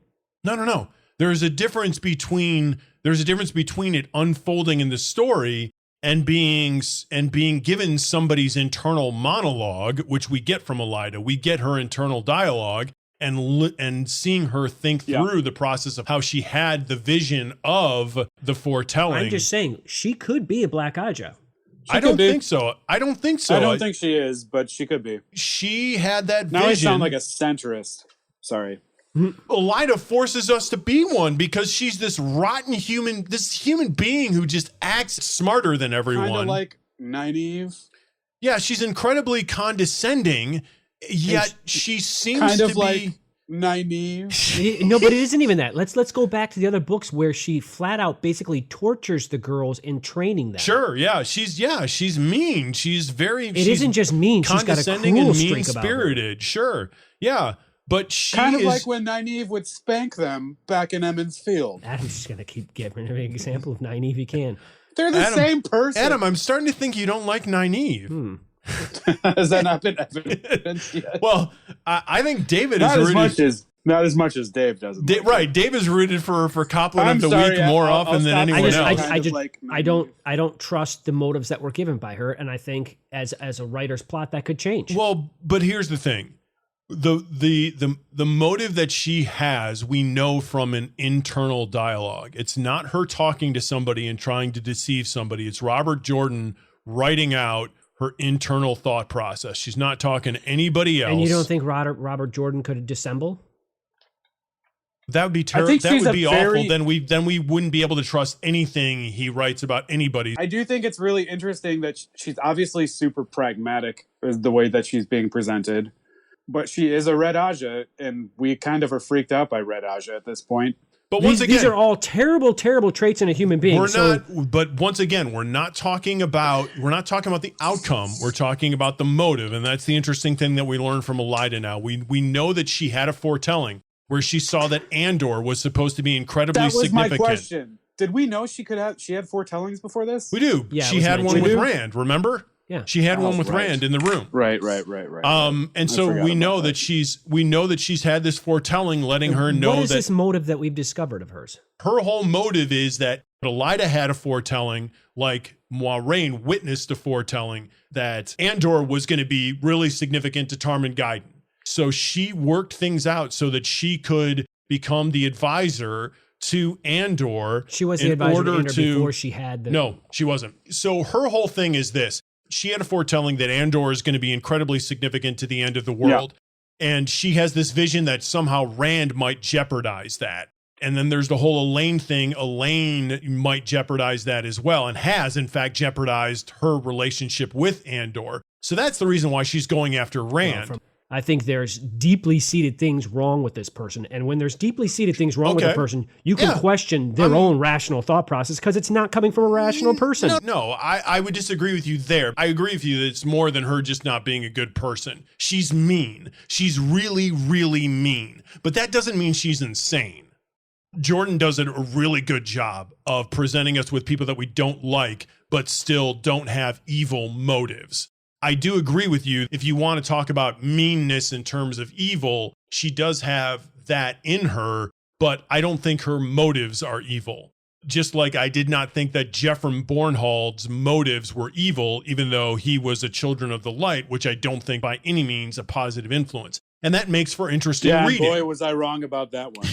B: No. There's a difference between it unfolding in the story and being given somebody's internal monologue, which we get from Elida. We get her internal dialogue and seeing her think through the process of how she had the vision of the foretelling.
C: I'm just saying she could be a Black Aja.
B: I don't think so. I don't think
A: think she is, but she could be.
B: She had that vision.
A: Now I sound like a centrist. Sorry.
B: Elida forces us to be one because she's this rotten human being who just acts smarter than everyone.
A: Kind of like Nynaeve.
B: Yeah, she's incredibly condescending, yet she seems
A: kind of
B: to
A: like
B: be
A: Nynaeve.
C: No, but it isn't even that. Let's go back to the other books where she flat out basically tortures the girls in training them.
B: Sure, yeah, she's mean. She's very.
C: It isn't just mean. She's got a
B: condescending
C: cruel
B: and
C: streak
B: mean
C: about her.
B: spirited. Sure, yeah, but she
A: Kind of
B: is
A: like when Nynaeve would spank them back in Emmons Field.
C: Adam's just gonna keep giving every example of Nynaeve he can.
A: They're the same person.
B: Adam, I'm starting to think you don't like Nynaeve.
A: Has that not been evidence yet?
B: Well, I think David
A: not
B: is
A: not as much as Dave doesn't.
B: Right, Dave is rooted for Coplin of the week more often than anyone else.
C: I don't trust the motives that were given by her, and I think as a writer's plot that could change.
B: Well, but here's the thing. The motive that she has, we know from an internal dialogue. It's not her talking to somebody and trying to deceive somebody. It's Robert Jordan writing out her internal thought process. She's not talking to anybody else.
C: And you don't think Robert Jordan could dissemble?
B: That would be terrible. That would be awful. Then we wouldn't be able to trust anything he writes about anybody.
A: I do think it's really interesting that she's obviously super pragmatic is the way that she's being presented. But she is a Red Aja, and we kind of are freaked out by Red Aja at this point.
B: But once again,
C: these are all terrible, terrible traits in a human being.
B: But once again, we're not talking about the outcome. We're talking about the motive, and that's the interesting thing that we learned from Elida. Now we know that she had a foretelling where she saw that Andor was supposed to be incredibly significant.
A: That was my question. Did we know she had foretellings before this?
B: We do.
C: Yeah,
B: she had one with Rand. Remember?
C: Yeah,
B: she had one with Rand in the room.
A: Right.
B: And so we know that she's had this foretelling, letting her know
C: what is this motive that we've discovered of hers?
B: Her whole motive is that Elida had a foretelling, like Moiraine witnessed a foretelling that Andor was going to be really significant to Tarmin Guyton. So she worked things out so that she could become the advisor to Andor.
C: She was the advisor to Andor before she had the...
B: No, she wasn't. So her whole thing is this. She had a foretelling that Andor is going to be incredibly significant to the end of the world. Yeah. And she has this vision that somehow Rand might jeopardize that. And then there's the whole Elaine thing. Elaine might jeopardize that as well, and has, in fact, jeopardized her relationship with Andor. So that's the reason why she's going after Rand.
C: I think there's deeply seated things wrong with this person. And when there's deeply seated things wrong with a person, you can question their own rational thought process because it's not coming from a rational person.
B: No, I would disagree with you there. I agree with you that it's more than her just not being a good person. She's mean. She's really, really mean. But that doesn't mean she's insane. Jordan does a really good job of presenting us with people that we don't like, but still don't have evil motives. I do agree with you. If you want to talk about meanness in terms of evil, she does have that in her, but I don't think her motives are evil. Just like I did not think that Jeffrey Bornhold's motives were evil, even though he was a Children of the Light, which I don't think by any means a positive influence. And that makes for interesting reading.
A: Boy, was I wrong about that one.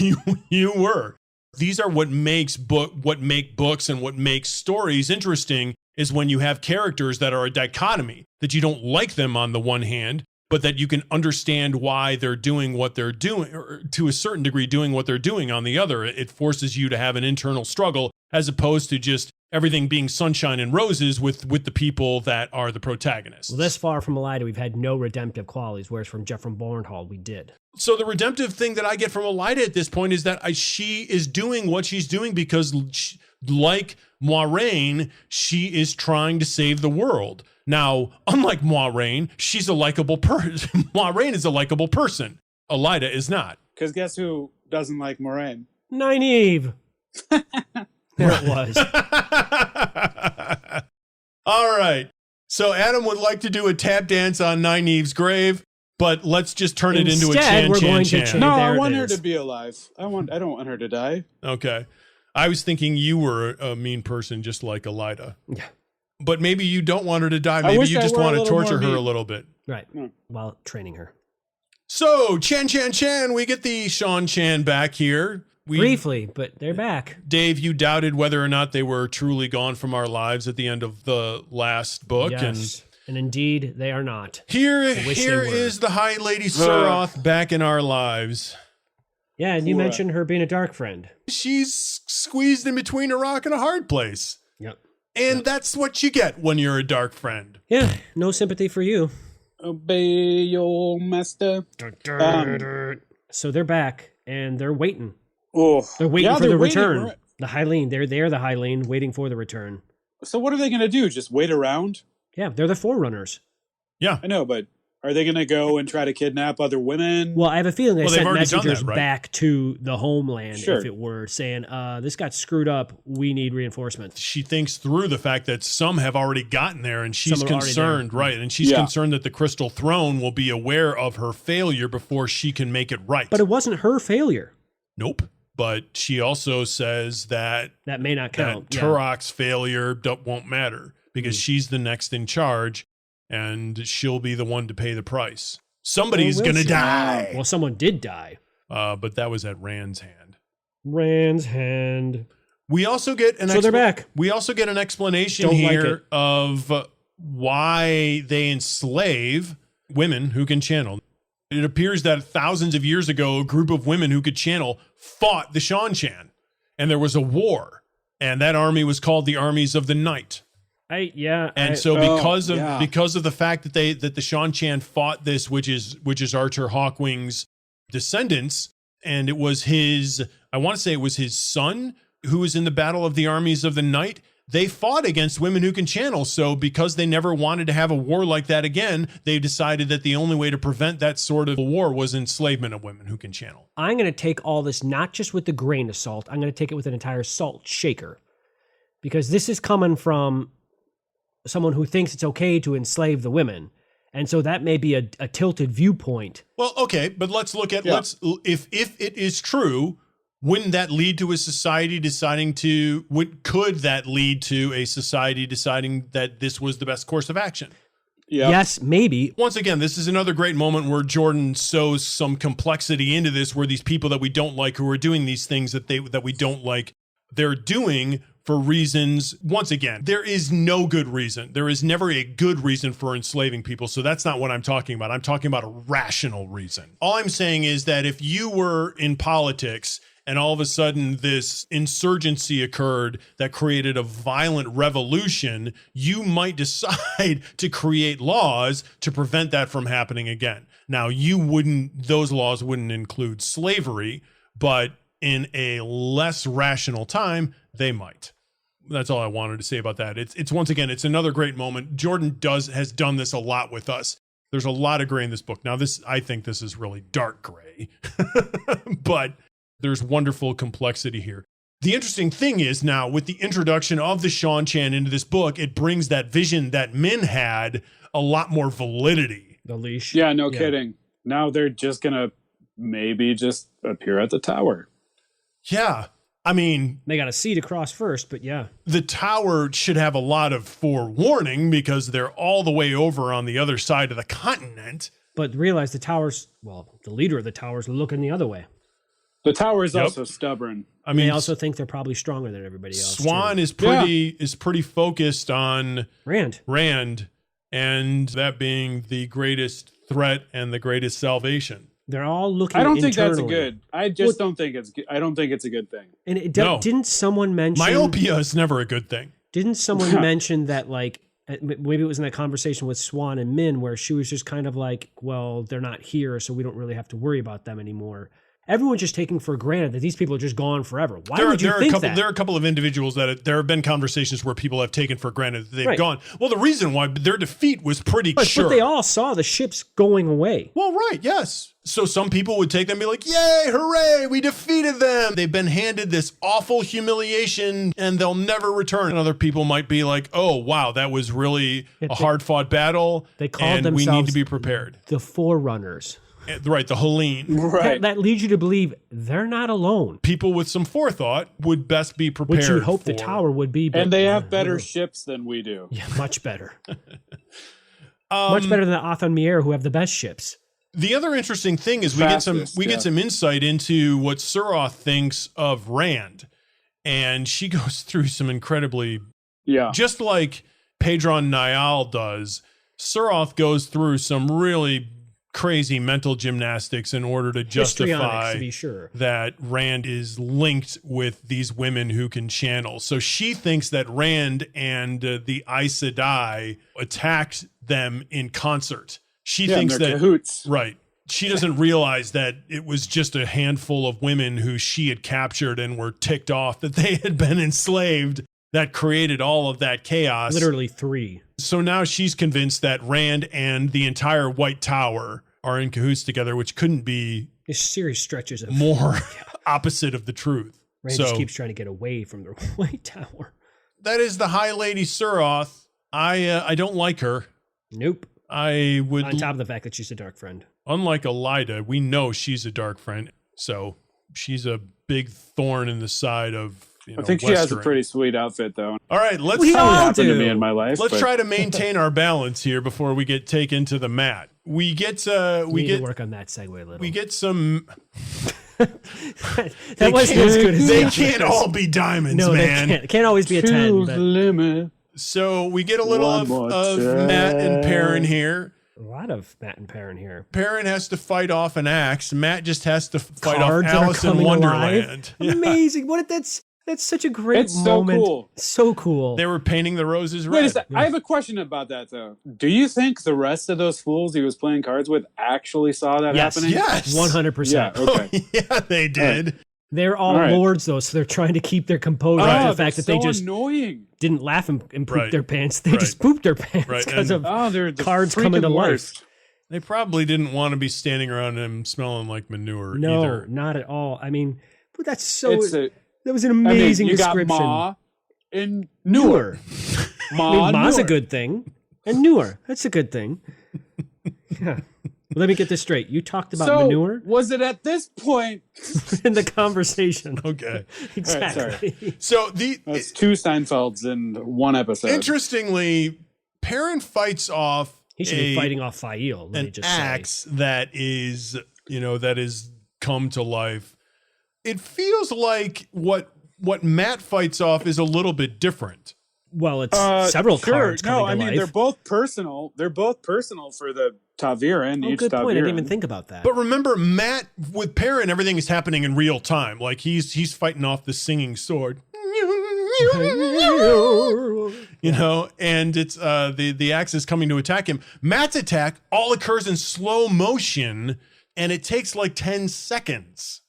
B: You were. These are what make books and what makes stories interesting, is when you have characters that are a dichotomy, that you don't like them on the one hand, but that you can understand why they're doing what they're doing, or to a certain degree doing what they're doing on the other. It forces you to have an internal struggle as opposed to just everything being sunshine and roses with the people that are the protagonists.
C: Well, this far from Elida, we've had no redemptive qualities, whereas from Jeffrey Bornhold, we did.
B: So the redemptive thing that I get from Elida at this point is that she is doing what she's doing because, like Moiraine, she is trying to save the world. Now, unlike Moiraine, she's a likable person. Moiraine is a likable person. Elida is not.
A: Because guess who doesn't like Moiraine?
C: Nynaeve. There it was.
B: All right. So Adam would like to do a tap dance on Nynaeve's grave, but let's just turn it into a chan.
A: No, I want her to be alive. I don't want her to die.
B: Okay. I was thinking you were a mean person just like Elida.
C: Yeah.
B: But maybe you don't want her to die. Maybe you just want to torture her a little bit.
C: Right. While training her.
B: So, Chan, we get the Sean Chan back here.
C: Briefly, but they're back.
B: Dave, you doubted whether or not they were truly gone from our lives at the end of the last book.
C: Yes. And indeed, they are not.
B: Here is the High Lady Suroth back in our lives.
C: Yeah, and you mentioned her being a dark friend.
B: She's squeezed in between a rock and a hard place.
C: Yep.
B: And that's what you get when you're a dark friend.
C: Yeah, no sympathy for you.
A: Obey your master.
C: So they're back, and they're waiting.
A: Oh,
C: they're waiting for the return. The Hylene, they're there, the Hylene, waiting for the return.
A: So what are they going to do? Just wait around?
C: Yeah, they're the Forerunners.
B: Yeah.
A: I know, but are they going to go and try to kidnap other women?
C: Well, I have a feeling they sent messengers back to the homeland, if it were, saying, this got screwed up, we need reinforcements.
B: She thinks through the fact that some have already gotten there, and she's concerned, right, and she's concerned that the Crystal Throne will be aware of her failure before she can make it right.
C: But it wasn't her failure.
B: Nope. But she also says that
C: may not count.
B: That Turok's failure won't matter because she's the next in charge, and she'll be the one to pay the price. Somebody's going to die.
C: Well, someone did die.
B: But that was at Rand's hand.
C: Rand's hand.
B: We also get an
C: they're back.
B: We also get an explanation here of why they enslave women who can channel. It appears that thousands of years ago, a group of women who could channel fought the Shan-Chan, and there was a war, and that army was called the Armies of the Night. So because of the fact that the Shan-Chan fought this, which is Archer Hawkwing's descendants, and it was his I want to say it was his son who was in the Battle of the Armies of the Night. They fought against women who can channel. So because they never wanted to have a war like that again, they decided that the only way to prevent that sort of war was enslavement of women who can channel.
C: I'm going to take all this not just with the grain of salt. I'm going to take it with an entire salt shaker. Because this is coming from someone who thinks it's okay to enslave the women. And so that may be a tilted viewpoint.
B: Well, okay, but let's look at, if it is true, wouldn't that lead to a society deciding could that lead to a society deciding that this was the best course of action?
A: Yep.
C: Yes, maybe.
B: Once again, this is another great moment where Jordan sows some complexity into this, where these people that we don't like, who are doing these things that we don't like, they're doing for reasons. Once again, there is no good reason. There is never a good reason for enslaving people. So that's not what I'm talking about. I'm talking about a rational reason. All I'm saying is that if you were in politics and all of a sudden this insurgency occurred that created a violent revolution, you might decide to create laws to prevent that from happening again. Now, those laws wouldn't include slavery, but in a less rational time, they might. That's all I wanted to say about that. It's once again, it's another great moment. Jordan has done this a lot with us. There's a lot of gray in this book. Now, I think this is really dark gray, but there's wonderful complexity here. The interesting thing is now with the introduction of the Sean Chan into this book, it brings that vision that Min had a lot more validity.
C: The leash.
A: Yeah, no kidding. Now they're just going to maybe just appear at the tower.
B: Yeah. I mean,
C: they got a sea to cross first, but yeah.
B: The tower should have a lot of forewarning because they're all the way over on the other side of the continent.
C: But realize the leader of the tower's looking the other way.
A: The tower is also stubborn.
C: I mean, they also think they're probably stronger than everybody else.
B: Swan is pretty focused on Rand, and that being the greatest threat and the greatest salvation.
C: They're all looking.
A: I don't
C: internally.
A: think that's good. I just don't think it's. I don't think it's a good thing.
C: And didn't someone mention
B: myopia is never a good thing?
C: Didn't someone mention that, like, maybe it was in that conversation with Swan and Min where she was just kind of like, well, they're not here, so we don't really have to worry about them anymore. Everyone's just taking for granted that these people are just gone forever. Why would you think that?
B: There are a couple of individuals that there have been conversations where people have taken for granted that they've gone. Well, the reason why their defeat was pretty sure.
C: But they all saw the ships going away.
B: Well, right, yes. So some people would take them and be like, yay, hooray, we defeated them. They've been handed this awful humiliation and they'll never return. And other people might be like, oh, wow, that was really a hard-fought battle.
C: They called themselves
B: we need to be prepared.
C: The Forerunners.
B: Right, the Helene.
A: Right.
C: That leads you to believe they're not alone.
B: People with some forethought would best be prepared.
C: Which you hope the tower would be.
A: And they have better ships than we do.
C: Yeah, much better. Much better than the Othon Mier, who have the best ships.
B: The other interesting thing is we get some insight into what Suroth thinks of Rand. And she goes through some incredibly...
A: Yeah.
B: Just like Pedron Niall does, Suroth goes through some really crazy mental gymnastics in order to justify
C: to be sure.
B: that Rand is linked with these women who can channel. So she thinks that Rand and the Aes Sedai attacked them in concert. She thinks that
A: cahoots.
B: Right. She doesn't realize that it was just a handful of women who she had captured and were ticked off that they had been enslaved that created all of that chaos.
C: Literally 3.
B: So now she's convinced that Rand and the entire White Tower are in cahoots together, which couldn't be
C: There's serious stretches of
B: more opposite of the truth.
C: Rand just keeps trying to get away from the White Tower.
B: That is the High Lady Suroth. I don't like her.
C: Nope.
B: I would.
C: On top of the fact that she's a dark friend.
B: Unlike Elida, we know she's a dark friend, so she's a big thorn in the side of.
A: I think she has a pretty sweet outfit, though.
B: All right, let's.
C: We all
A: happened
C: do.
A: to me in my life.
B: Let's try to maintain our balance here before we get taken to the mat. We need to
C: work on that segue a little.
B: We get some.
C: that wasn't as good as
B: they can't all be diamonds, man.
C: It can't always be a 10. But...
A: limit.
B: So we get a little of Matt and Perrin here.
C: A lot of Matt and Perrin here.
B: Perrin has to fight off an axe. Matt just has to fight off Alice in Wonderland.
C: Yeah. Amazing! That's such a great moment.
A: So cool.
C: So cool.
B: They were painting the roses red.
A: Wait a second. I have a question about that, though. Do you think the rest of those fools he was playing cards with actually saw that happening?
B: Yes.
C: 100%.
A: Yeah, okay.
B: Yeah, they did.
C: They're all
A: right.
C: lords, though, so they're trying to keep their composure.
A: Oh,
C: The fact that they just
A: annoying.
C: didn't laugh and poop
B: Right.
C: their pants. They
B: Right.
C: just pooped their pants
B: Right.
C: because
B: And-
C: of
A: They're the
C: cards coming to
A: freaking
C: life.
A: worst.
B: They probably didn't want to be standing around him smelling like manure
C: No,
B: either.
C: not at all. I mean, but that's so.
A: It's a,
C: That was an amazing
A: you got
C: description.
A: Ma and Newer. Ma,
C: Ma's a
A: Newer.
C: good thing, and newer. That's a good thing. Yeah. Well, let me get this straight. You talked about
A: So
C: manure
A: was it at this point?
C: in the conversation.
B: Okay.
C: Exactly.
B: So
A: That's two Seinfelds in one episode.
B: interestingly, Perrin fights off
C: He should be fighting off Fael. Let me
B: an
C: just
B: axe
C: say.
B: that is come to life. It feels like what Matt fights off is a little bit different.
C: Well, it's several cards coming
A: No,
C: to
A: I mean
C: life.
A: they're both personal. They're both personal for the Taviran.
C: Oh,
A: Each
C: good point. I
A: Taviran.
C: didn't even think about that.
B: But remember, Matt with Perrin, everything is happening in real time. Like he's fighting off the singing sword. You know, and it's the axe is coming to attack him. Matt's attack all occurs in slow motion, and it takes like 10 seconds.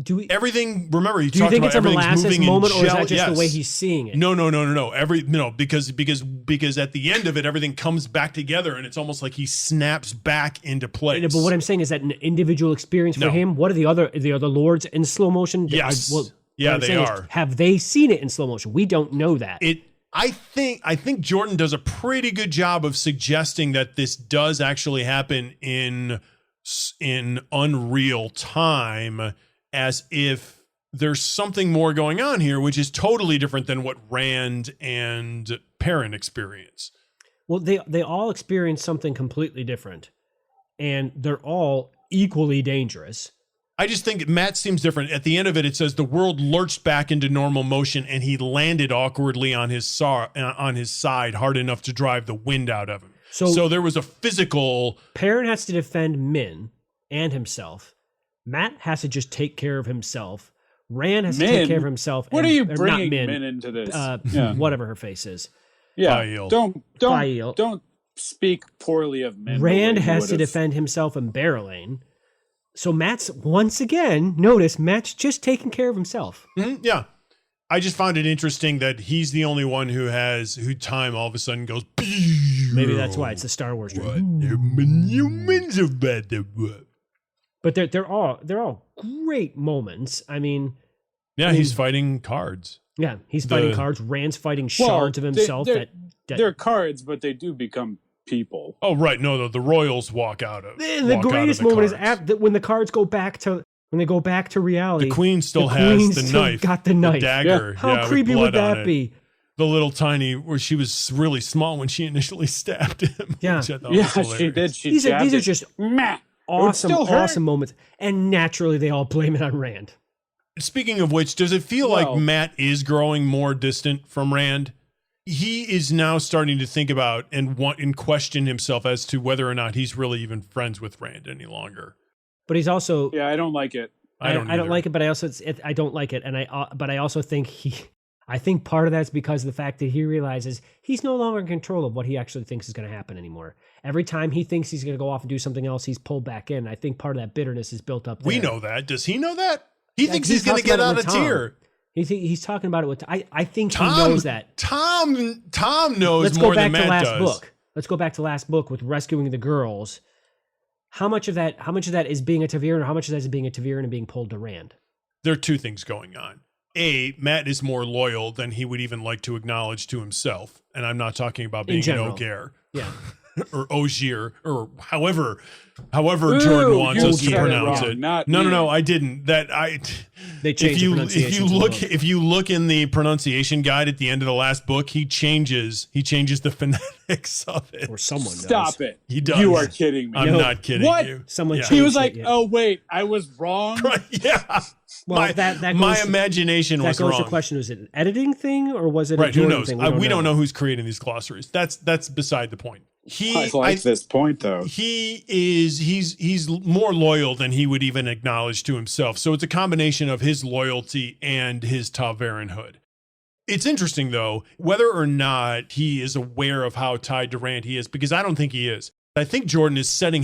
C: Do we?
B: Everything. Remember,
C: Do you think it's a
B: everything's
C: molasses
B: moving
C: moment,
B: in
C: or is
B: gel.
C: that just the
B: Yes.
C: way he's seeing it?
B: No. Because at the end of it, everything comes back together, and it's almost like he snaps back into place.
C: But what I'm saying is that an individual experience for
B: No.
C: him. What are the other lords in slow motion?
B: Yes.
C: What
B: Yeah,
C: I'm
B: they
C: saying is,
B: are.
C: have they seen it in slow motion? We don't know that.
B: I think Jordan does a pretty good job of suggesting that this does actually happen in unreal time, as if there's something more going on here, which is totally different than what Rand and Perrin experience.
C: Well, they all experience something completely different, and they're all equally dangerous.
B: I just think Matt seems different. At the end of it, it says the world lurched back into normal motion, and he landed awkwardly on his side, hard enough to drive the wind out of him. So there was a physical.
C: Perrin has to defend Min and himself. Matt has to just take care of himself. Rand has to take care of himself.
A: What
C: and,
A: are you
C: or not
A: bringing
C: Min,
A: Min into this?
C: whatever her face is.
A: Yeah,
B: Fael.
A: don't speak poorly of Min.
C: Rand
A: the way you
C: has to
A: would've.
C: defend himself and Barrelane. So Matt's, once again, notice Matt's just taking care of himself.
B: Mm-hmm, yeah. I just found it interesting that he's the only one who time all of a sudden goes.
C: Maybe that's why it's the Star Wars dream. But they're all great moments. I mean,
B: He's fighting cards.
C: yeah, he's fighting cards. Rand's fighting shards of himself.
A: They're cards, but they do become people.
B: Oh, right. No, the Royals walk out of
C: The greatest moment is when the cards go back to reality.
B: The Queen still
C: the
B: has
C: Queen
B: the
C: still
B: knife.
C: got the knife.
B: Dagger.
C: How
B: with
C: creepy would
B: blood on
C: that
B: it.
C: be?
B: The little tiny, where she was really small when she initially stabbed him.
C: Yeah.
B: which I thought was
A: She
B: hilarious.
A: did. She
C: These are
A: jabbed it.
C: just
A: Meh.
C: awesome,
A: still hurt.
C: awesome moments. And naturally, they all blame it on Rand.
B: Speaking of which, does it feel like Matt is growing more distant from Rand? He is now starting to think about and question himself as to whether or not he's really even friends with Rand any longer.
C: But he's also
A: Yeah, I don't like it.
B: I don't
C: like it, but I also I don't like it, and but I also think I think part of that's because of the fact that he realizes he's no longer in control of what he actually thinks is going to happen anymore. Every time he thinks he's going to go off and do something else, he's pulled back in. I think part of that bitterness is built up there.
B: We know that. Does he know that? He thinks
C: he
B: he's going to
C: talks
B: get
C: about
B: out
C: it
B: of
C: with Tom.
B: tier.
C: He's talking about it with. I think he knows that.
B: Tom knows
C: Let's
B: more
C: go back
B: than
C: to
B: Matt
C: last
B: does.
C: book. Let's go back to last book with rescuing the girls. How much of that is being a Taviran, or how much of that is being a Taviran and being pulled to Rand?
B: There are two things going on. A, Matt is more loyal than he would even like to acknowledge to himself. And I'm not talking about being an Ogier.
C: Yeah.
B: Or Ogier, or however Jordan wants us to pronounce it. No, I didn't.
C: They changed the pronunciation.
B: If you look in the pronunciation guide at the end of the last book, he changes the phonetics of it.
C: Or someone
A: Stop
C: does.
A: it.
B: He does.
A: You are kidding me.
B: I'm not kidding
A: What?
B: you.
C: Someone
B: Yeah.
C: changed
A: He was like,
C: it, yeah.
A: "Oh wait, I was wrong."
B: Right, yeah.
C: Well, that
B: my
C: goes-
B: imagination
C: That
B: was
C: goes
B: wrong.
C: to question: was it an editing thing, or was it a
B: Right, who
C: Jordan
B: knows?
C: thing?
B: We don't know who's creating these glossaries. That's beside the point.
A: I like this point though.
B: He's more loyal than he would even acknowledge to himself. So it's a combination of his loyalty and his Taveranhood. It's interesting though, whether or not he is aware of how tied to Rand he is, because I don't think he is. I think Jordan is setting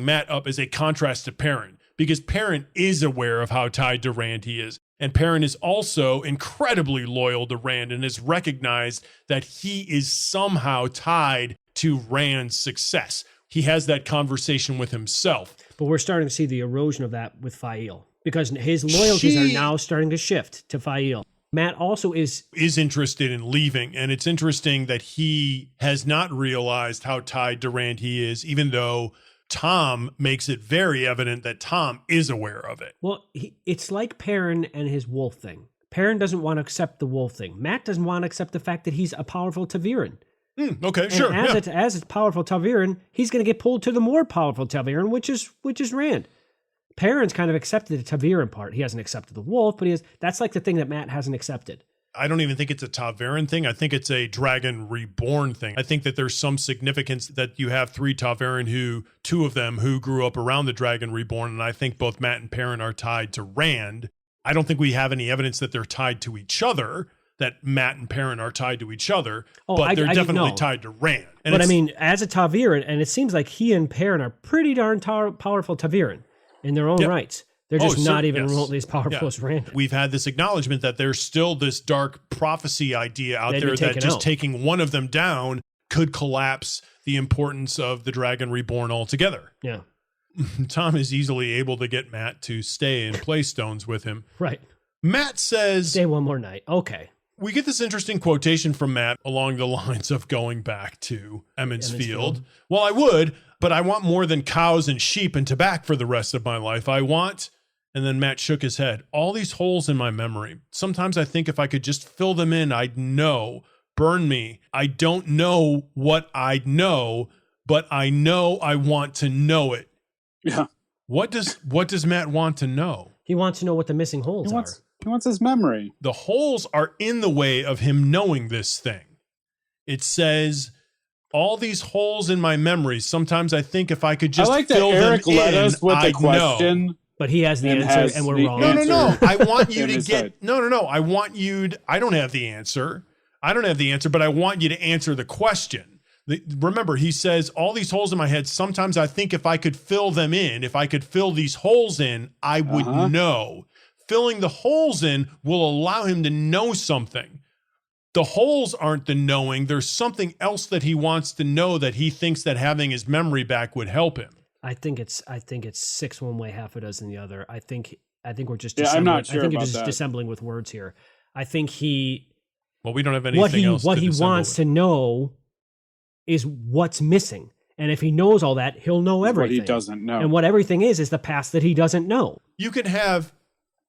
B: Matt up as a contrast to Perrin. because Perrin is aware of how tied to Rand he is. And Perrin is also incredibly loyal to Rand and has recognized that he is somehow tied to Rand's success. He has that conversation with himself.
C: But we're starting to see the erosion of that with Fael, because his loyalties are now starting to shift to Fael. Mat also is
B: interested in leaving, and it's interesting that he has not realized how tied to Rand he is, even though Tom makes it very evident that Tom is aware of it.
C: Well, it's like Perrin and his wolf thing. Perrin doesn't want to accept the wolf thing. Mat doesn't want to accept the fact that he's a powerful Taviran.
B: Okay,
C: and
B: sure.
C: As a powerful Taviran, he's going to get pulled to the more powerful Taviran, which is Rand. Perrin's kind of accepted the Taviran part. He hasn't accepted the wolf, but that's like the thing that Mat hasn't accepted.
B: I don't even think it's a Taviran thing. I think it's a Dragon Reborn thing. I think that there's some significance that you have 3 Taviran two of them who grew up around the Dragon Reborn, and I think both Mat and Perrin are tied to Rand. I don't think we have any evidence that they're tied to each other, that Mat and Perrin are tied to each other, but they're definitely tied to Rand. And
C: but I mean, as a Taviran, and it seems like he and Perrin are pretty darn powerful Taviran in their own rights. They're just not even remotely as powerful as Rand.
B: We've had this acknowledgement that there's still this dark prophecy idea out there that just taking one of them down could collapse the importance of the Dragon Reborn altogether.
C: Yeah.
B: Tom is easily able to get Mat to stay and play stones with him.
C: Right.
B: Mat says...
C: Stay one more night. Okay.
B: We get this interesting quotation from Mat along the lines of going back to Emmons Field. Well, I would, but I want more than cows and sheep and tobacco for the rest of my life. I want... And then Mat shook his head. All these holes in my memory. Sometimes I think if I could just fill them in, I'd know. Burn me. I don't know what I'd know, but I know I want to know it.
A: Yeah.
B: What does Mat want to know?
C: He wants to know what the missing holes are.
A: He wants his memory.
B: The holes are in the way of him knowing this thing. It says, all these holes in my memory. Sometimes I think if I could just fill them in,
A: led us with the question.
C: Know. But he has the answer, and we're wrong.
B: No. I want you to get... No. I want you to... I don't have the answer. But I want you to answer the question. Remember, he says, all these holes in my head, sometimes I think if I could fill them in, if I could fill these holes in, I would know. Filling the holes in will allow him to know something. The holes aren't the knowing. There's something else that he wants to know that he thinks that having his memory back would help him.
C: I think it's 6 one way, half a dozen the other. I think we're just
A: I'm not sure.
C: I think you're just dissembling with words here. I think
B: well, we don't have anything else.
C: What he wants to know is what's missing, and if he knows all that, he'll know everything.
A: What he doesn't know,
C: and what everything is the past that he doesn't know.
B: You could have.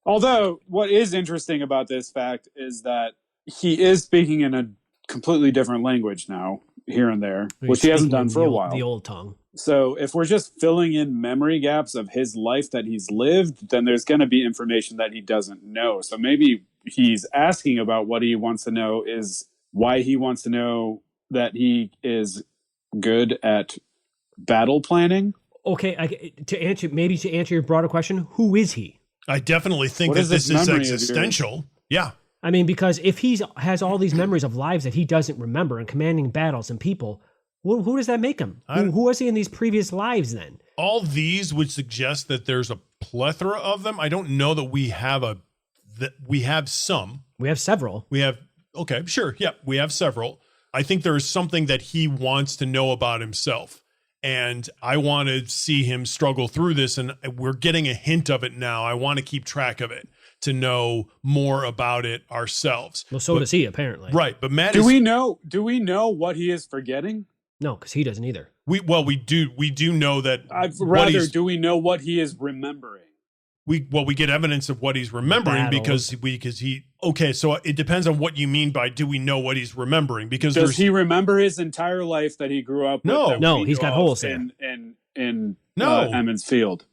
A: Although, what is interesting about this fact is that he is speaking in a completely different language now, here and there, which he hasn't done for a while.
C: The old tongue.
A: So if we're just filling in memory gaps of his life that he's lived, then there's going to be information that he doesn't know. So maybe he's asking about what he wants to know is why he wants to know that he is good at battle planning.
C: Okay, to answer your broader question, who is he?
B: I definitely think that this is existential. Yeah.
C: I mean, because if he has all these memories of lives that he doesn't remember and commanding battles and people, who does that make him? Who was he in these previous lives then?
B: All these would suggest that there's a plethora of them. I don't know that we have we have some.
C: We have several.
B: We have several. I think there is something that he wants to know about himself. And I want to see him struggle through this, and we're getting a hint of it now. I want to keep track of it to know more about it ourselves.
C: Well, so does he, apparently.
B: Right, but Mat
A: Do we know what he is forgetting?
C: No, because he doesn't either.
B: We do know that.
A: Do we know what he is remembering?
B: We get evidence of what he's remembering because he. Okay, so it depends on what you mean by do we know what he's remembering? Because
A: does he remember his entire life that he grew up with?
C: No, he's got holes there.
A: In Emmons Field.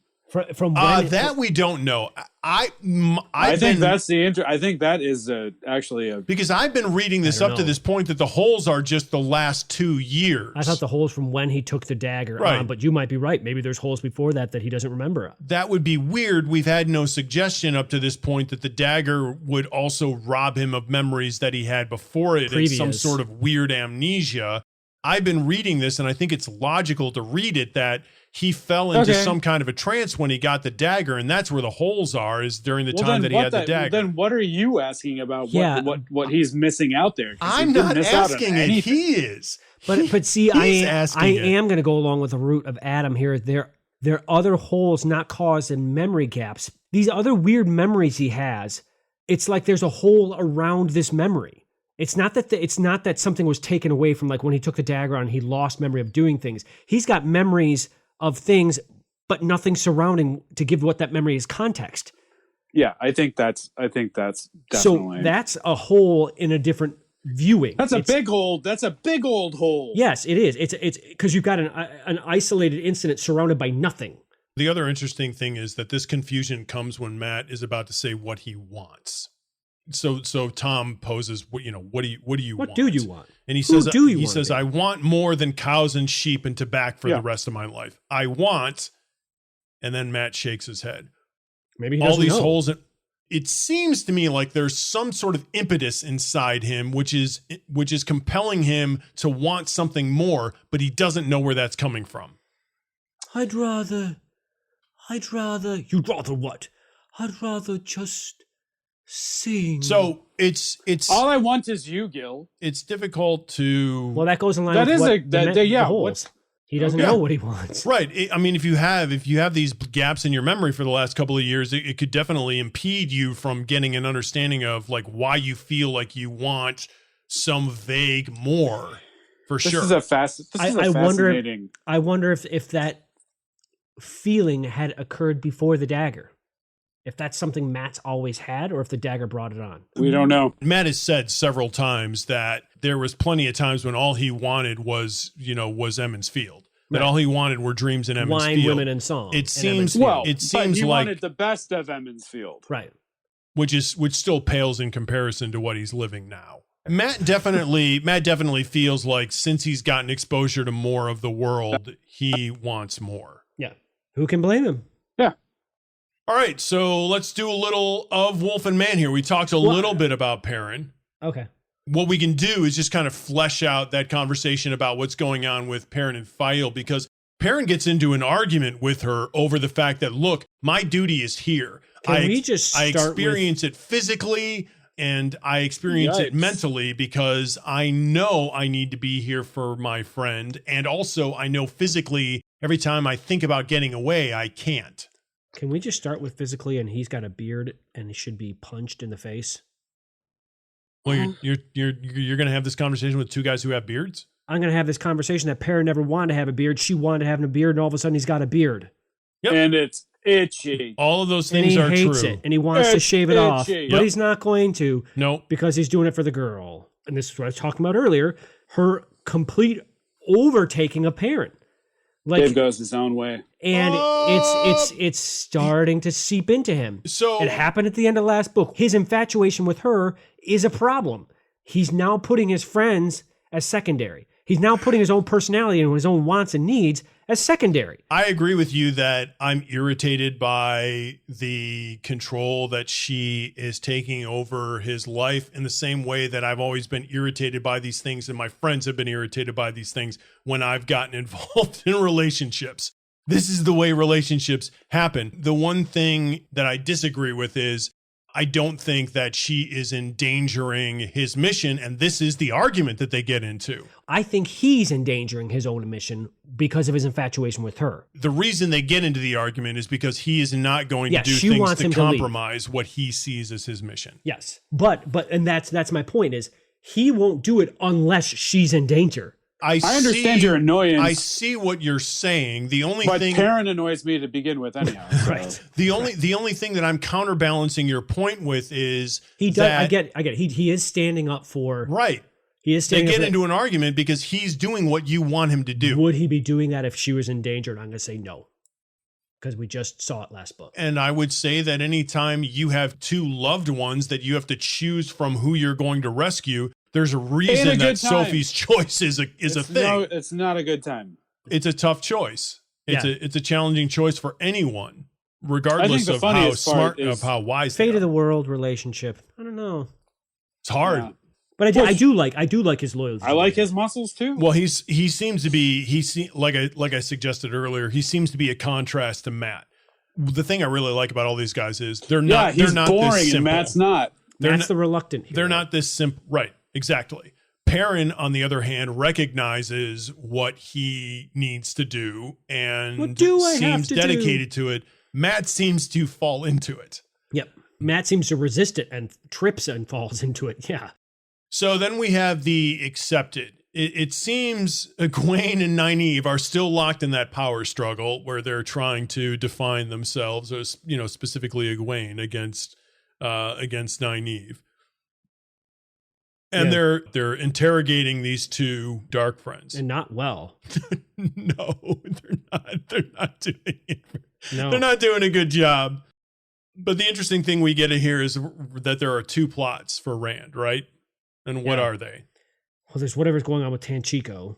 C: From when
B: that we don't know. I
A: think that's the answer. I think that is actually a
B: because I've been reading this up to this point that the holes are just the last 2 years.
C: I thought the holes from when he took the dagger on, but you might be right. Maybe there's holes before that he doesn't remember.
B: That would be weird. We've had no suggestion up to this point that the dagger would also rob him of memories that he had before it. It's some sort of weird amnesia. I've been reading this, and I think it's logical to read it that he fell into some kind of a trance when he got the dagger, and that's where the holes are, is during the time that he had the dagger.
A: Then what are you asking about what he's missing out there?
B: I'm not asking it. He is.
C: But see, I am going to go along with the root of Adam here. There are other holes not caused in memory gaps. These other weird memories he has, it's like there's a hole around this memory. It's not that something was taken away from, like when he took the dagger on, he lost memory of doing things. He's got memories of things, but nothing surrounding to give what that memory is context.
A: Yeah, I think that's definitely.
C: So that's a hole in a different viewing.
A: That's a big old hole.
C: Yes, it is. It's because you've got an isolated incident surrounded by nothing.
B: The other interesting thing is that this confusion comes when Matt is about to say what he wants. So Tom poses, what do you want?
C: What do you want?
B: And he says, I want more than cows and sheep and tobacco for the rest of my life. I want, and then Matt shakes his head.
C: Maybe he doesn't
B: all these
C: know.
B: holes. It seems to me like there's some sort of impetus inside him, which is compelling him to want something more, but he doesn't know where that's coming from.
C: You'd rather what? I'd rather just sing.
B: So it's
A: all I want is you, Gil.
B: It's difficult to.
C: Well, that goes in line. The holes. He doesn't know what he wants.
B: Right. If you have these gaps in your memory for the last couple of years, it could definitely impede you from getting an understanding of like why you feel like you want some vague more. For sure.
C: I wonder if that feeling had occurred before the dagger. If that's something Matt's always had, or if the dagger brought it on.
A: We don't know.
B: Matt has said several times that there was plenty of times when all he wanted was Emmons Field. That all he wanted were dreams in Emmons Field.
C: Wine, women, and song.
B: It seems
A: but he
B: like
A: wanted the best of Emmons Field.
C: Right.
B: Which still pales in comparison to what he's living now. Matt definitely feels like since he's gotten exposure to more of the world, he wants more.
C: Yeah. Who can blame him?
A: Yeah.
B: All right, so let's do a little of Wolf and Man here. We talked a little bit about Perrin.
C: Okay.
B: What we can do is just kind of flesh out that conversation about what's going on with Perrin and Fael, because Perrin gets into an argument with her over the fact that, look, my duty is here. I experience it physically and I experience it mentally because I know I need to be here for my friend. And also I know physically every time I think about getting away, I can't.
C: Can we just start with physically, and he's got a beard and he should be punched in the face?
B: Well, you're going to have this conversation with two guys who have beards?
C: I'm going to have this conversation that Perrin never wanted to have a beard. She wanted to have a beard, and all of a sudden he's got a beard.
B: Yep.
A: And it's itchy.
B: All of those things are true.
C: And he hates it, and he wants to shave it off, but
B: Yep.
C: he's not going to.
B: Nope.
C: Because he's doing it for the girl. And this is what I was talking about earlier. Her complete overtaking of Perrin. Like,
A: Dave goes his own way.
C: And it's starting to seep into him.
B: So
C: it happened at the end of the last book. His infatuation with her is a problem. He's now putting his friends as secondary. He's now putting his own personality and his own wants and needs as secondary.
B: I agree with you that I'm irritated by the control that she is taking over his life in the same way that I've always been irritated by these things, and my friends have been irritated by these things when I've gotten involved in relationships. This is the way relationships happen. The one thing that I disagree with is I don't think that she is endangering his mission, and this is the argument that they get into.
C: I think he's endangering his own mission because of his infatuation with her.
B: The reason they get into the argument is because he is not going to do things to compromise what he sees as his mission.
C: Yes, but and that's my point is he won't do it unless she's in danger.
A: I understand your annoyance.
B: I see what you're saying.
A: But Perrin annoys me to begin with anyhow. So.
B: Right. The only thing that I'm counterbalancing your point with is
C: he does. I get it. He is standing up for
B: right.
C: He is standing.
B: They get into an argument because he's doing what you want him to do.
C: Would he be doing that if she was in danger? And I'm going to say no, because we just saw it last book.
B: And I would say that anytime you have two loved ones that you have to choose from who you're going to rescue, there's a reason that Sophie's choice is a thing.
A: No, it's not a good time.
B: It's a tough choice. It's a challenging choice for anyone, regardless of how smart, of how wise.
C: Fate of the world relationship. I don't know.
B: It's hard.
A: Yeah.
C: But I do like his loyalty.
A: I like his muscles too.
B: Well, he seems to be like I suggested earlier. He seems to be a contrast to Matt. The thing I really like about all these guys is they're not
A: boring,
B: this simple.
A: and Matt's not.
C: Matt's the reluctant hero.
B: They're not this simple. Right? Exactly. Perrin, on the other hand, recognizes what he needs to do and seems dedicated to it. Matt seems to fall into it.
C: Yep. Matt seems to resist it and trips and falls into it. Yeah.
B: So then we have the accepted. It seems Egwene and Nynaeve are still locked in that power struggle where they're trying to define themselves, as specifically Egwene against Nynaeve. And they're interrogating these two dark friends.
C: And not well.
B: No, they're not. They're not doing it.
C: No.
B: They're not doing a good job. But the interesting thing we get to hear is that there are two plots for Rand, right? And what are they?
C: Well, there's whatever's going on with Tanchico.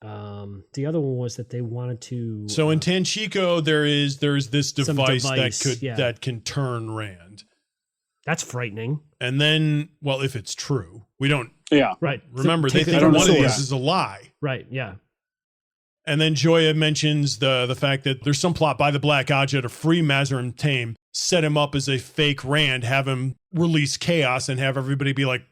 C: The other one was that they wanted to.
B: So in Tanchico, there's this device that can turn Rand.
C: That's frightening.
B: And then, well, if it's true, we don't.
A: Yeah,
C: right.
B: Remember, they think one of these is a lie.
C: Right. Yeah.
B: And then Joya mentions the fact that there's some plot by the Black Aja to free Mazarin Tame, set him up as a fake Rand, have him release chaos, and have everybody be like,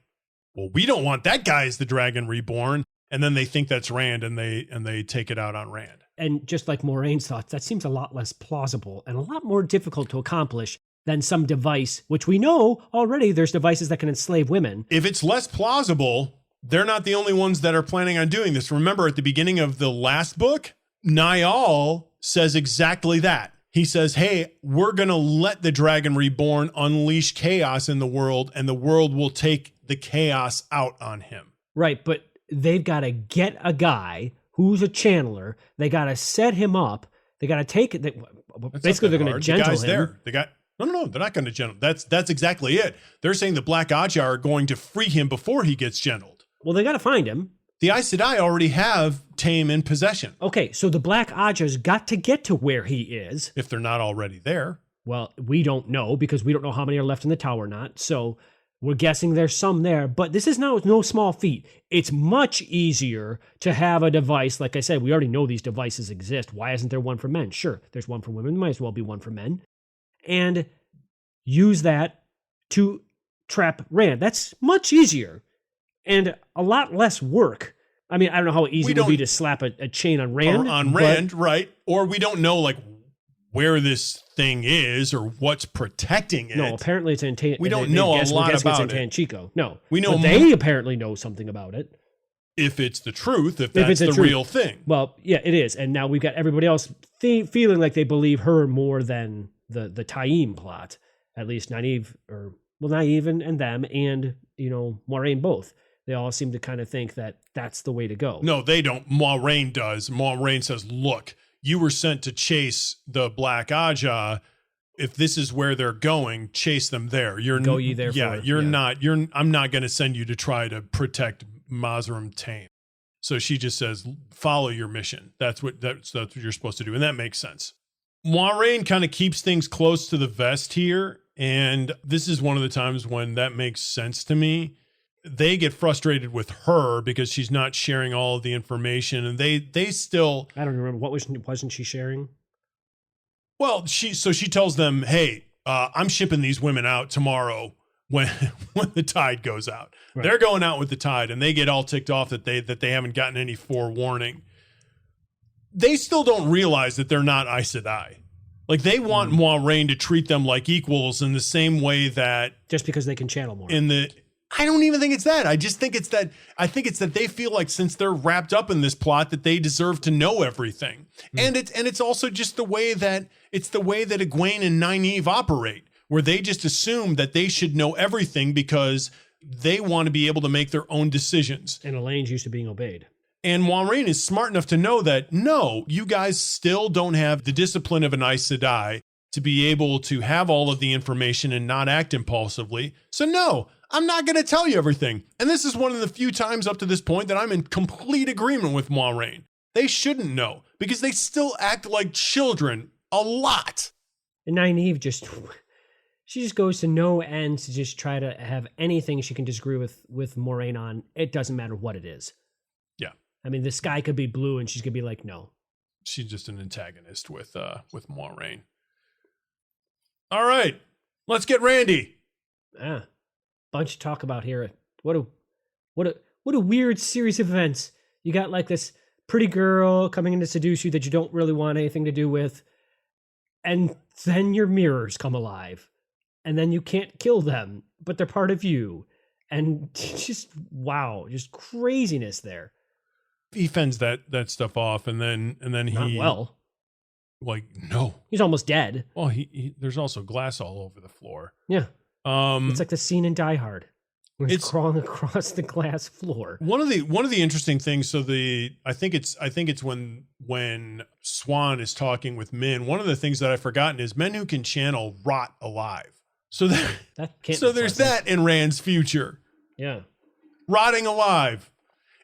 B: well, we don't want that guy as the Dragon Reborn. And then they think that's Rand, and they take it out on Rand.
C: And just like Moraine's thoughts, that seems a lot less plausible and a lot more difficult to accomplish than some device, which we know already there's devices that can enslave women.
B: If it's less plausible, they're not the only ones that are planning on doing this. Remember, at the beginning of the last book, Niall says exactly that. He says, hey, we're going to let the Dragon Reborn unleash chaos in the world, and the world will take the chaos out on him.
C: Right, but they've got to get a guy who's a channeler. They got to set him up. They got to take it. Basically, they're going to gentle
B: the guy's
C: him.
B: There. They got no. They're not going to gentle. That's exactly it. They're saying the Black Aja are going to free him before he gets gentled.
C: Well, they got to find him.
B: The Aes Sedai already have Tame in possession.
C: Okay, so the Black Aja's got to get to where he is.
B: If they're not already there.
C: Well, we don't know because we don't know how many are left in the tower or not. So we're guessing there's some there. But this is no small feat. It's much easier to have a device. Like I said, we already know these devices exist. Why isn't there one for men? Sure, there's one for women. There might as well be one for men. And use that to trap Rand. That's much easier. And a lot less work. I mean, I don't know how easy it would be to slap a chain on Rand.
B: Right. Or we don't know, like, where this thing is or what's protecting it.
C: No, apparently it's in
B: we don't know a lot about
C: it's in Tanchico. No.
B: We know
C: but they apparently know something about it.
B: If it's the truth, if that's the real thing.
C: Well, yeah, it is. And now we've got everybody else feeling like they believe her more than the Taim plot. At least Nynaeve and them and, Moiraine both. They all seem to kind of think that that's the way to go.
B: No, they don't. Moiraine does. Moiraine says, look, you were sent to chase the Black Aja. If this is where they're going, chase them there.
C: Go ye therefore.
B: Yeah, I'm not going to send you to try to protect Mazarin Tame. So she just says, follow your mission. That's what you're supposed to do. And that makes sense. Moiraine kind of keeps things close to the vest here. And this is one of the times when that makes sense to me. They get frustrated with her because she's not sharing all of the information, and they still.
C: I don't remember wasn't she sharing?
B: Well, she tells them, "Hey, I'm shipping these women out tomorrow when the tide goes out. Right. They're going out with the tide, and they get all ticked off that they haven't gotten any forewarning. They still don't realize that they're not Aes Sedai. Like they want Moiraine to treat them like equals in the same way that
C: just because they can channel more
B: I don't even think it's that. I just think it's that they feel like since they're wrapped up in this plot that they deserve to know everything. And it's also just the way that Egwene and Nynaeve operate, where they just assume that they should know everything because they want to be able to make their own decisions.
C: And Elaine's used to being obeyed.
B: And Moiraine is smart enough to know that, no, you guys still don't have the discipline of an Aes Sedai to be able to have all of the information and not act impulsively. So no, I'm not going to tell you everything. And this is one of the few times up to this point that I'm in complete agreement with Moiraine. They shouldn't know because they still act like children a lot.
C: And Nynaeve She just goes to no ends to just try to have anything she can disagree with Moraine on. It doesn't matter what it is.
B: Yeah.
C: I mean, the sky could be blue and she's going to be like, no.
B: She's just an antagonist with Moraine. All right. Let's get Randy.
C: Bunch to talk about here. What a weird series of events. You got like this pretty girl coming in to seduce you that you don't really want anything to do with. And then your mirrors come alive. And then you can't kill them, but they're part of you. And just, wow, just craziness there.
B: He fends that stuff off, and then he...
C: Not well.
B: Like, no.
C: He's almost dead.
B: Well, he there's also glass all over the floor.
C: Yeah. It's like the scene in Die Hard. Where he's crawling across the glass floor.
B: One of the interesting things, so I think it's when Swan is talking with Min, one of the things that I've forgotten is men who can channel rot alive. So there's that in Rand's future.
C: Yeah.
B: Rotting alive.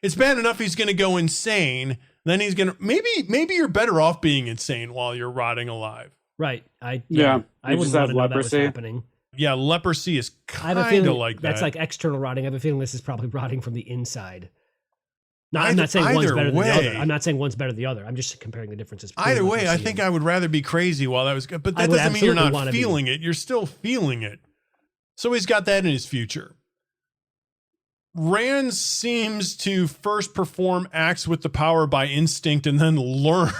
B: It's bad enough he's going to go insane. Then he's going to maybe you're better off being insane while you're rotting alive.
C: Right. I
A: just
C: wouldn't want to know that was
A: leprosy.
C: happening.
B: Yeah, leprosy is kind of like that.
C: That's like external rotting. I have a feeling this is probably rotting from the inside. No, I'm not saying one's better than the other. I'm not saying one's better than the other. I'm just comparing the differences.
B: Either way, I think I would rather be crazy while that was good. But that doesn't mean you're not feeling it. You're still feeling it. So he's got that in his future. Rand seems to first perform acts with the power by instinct and then learn.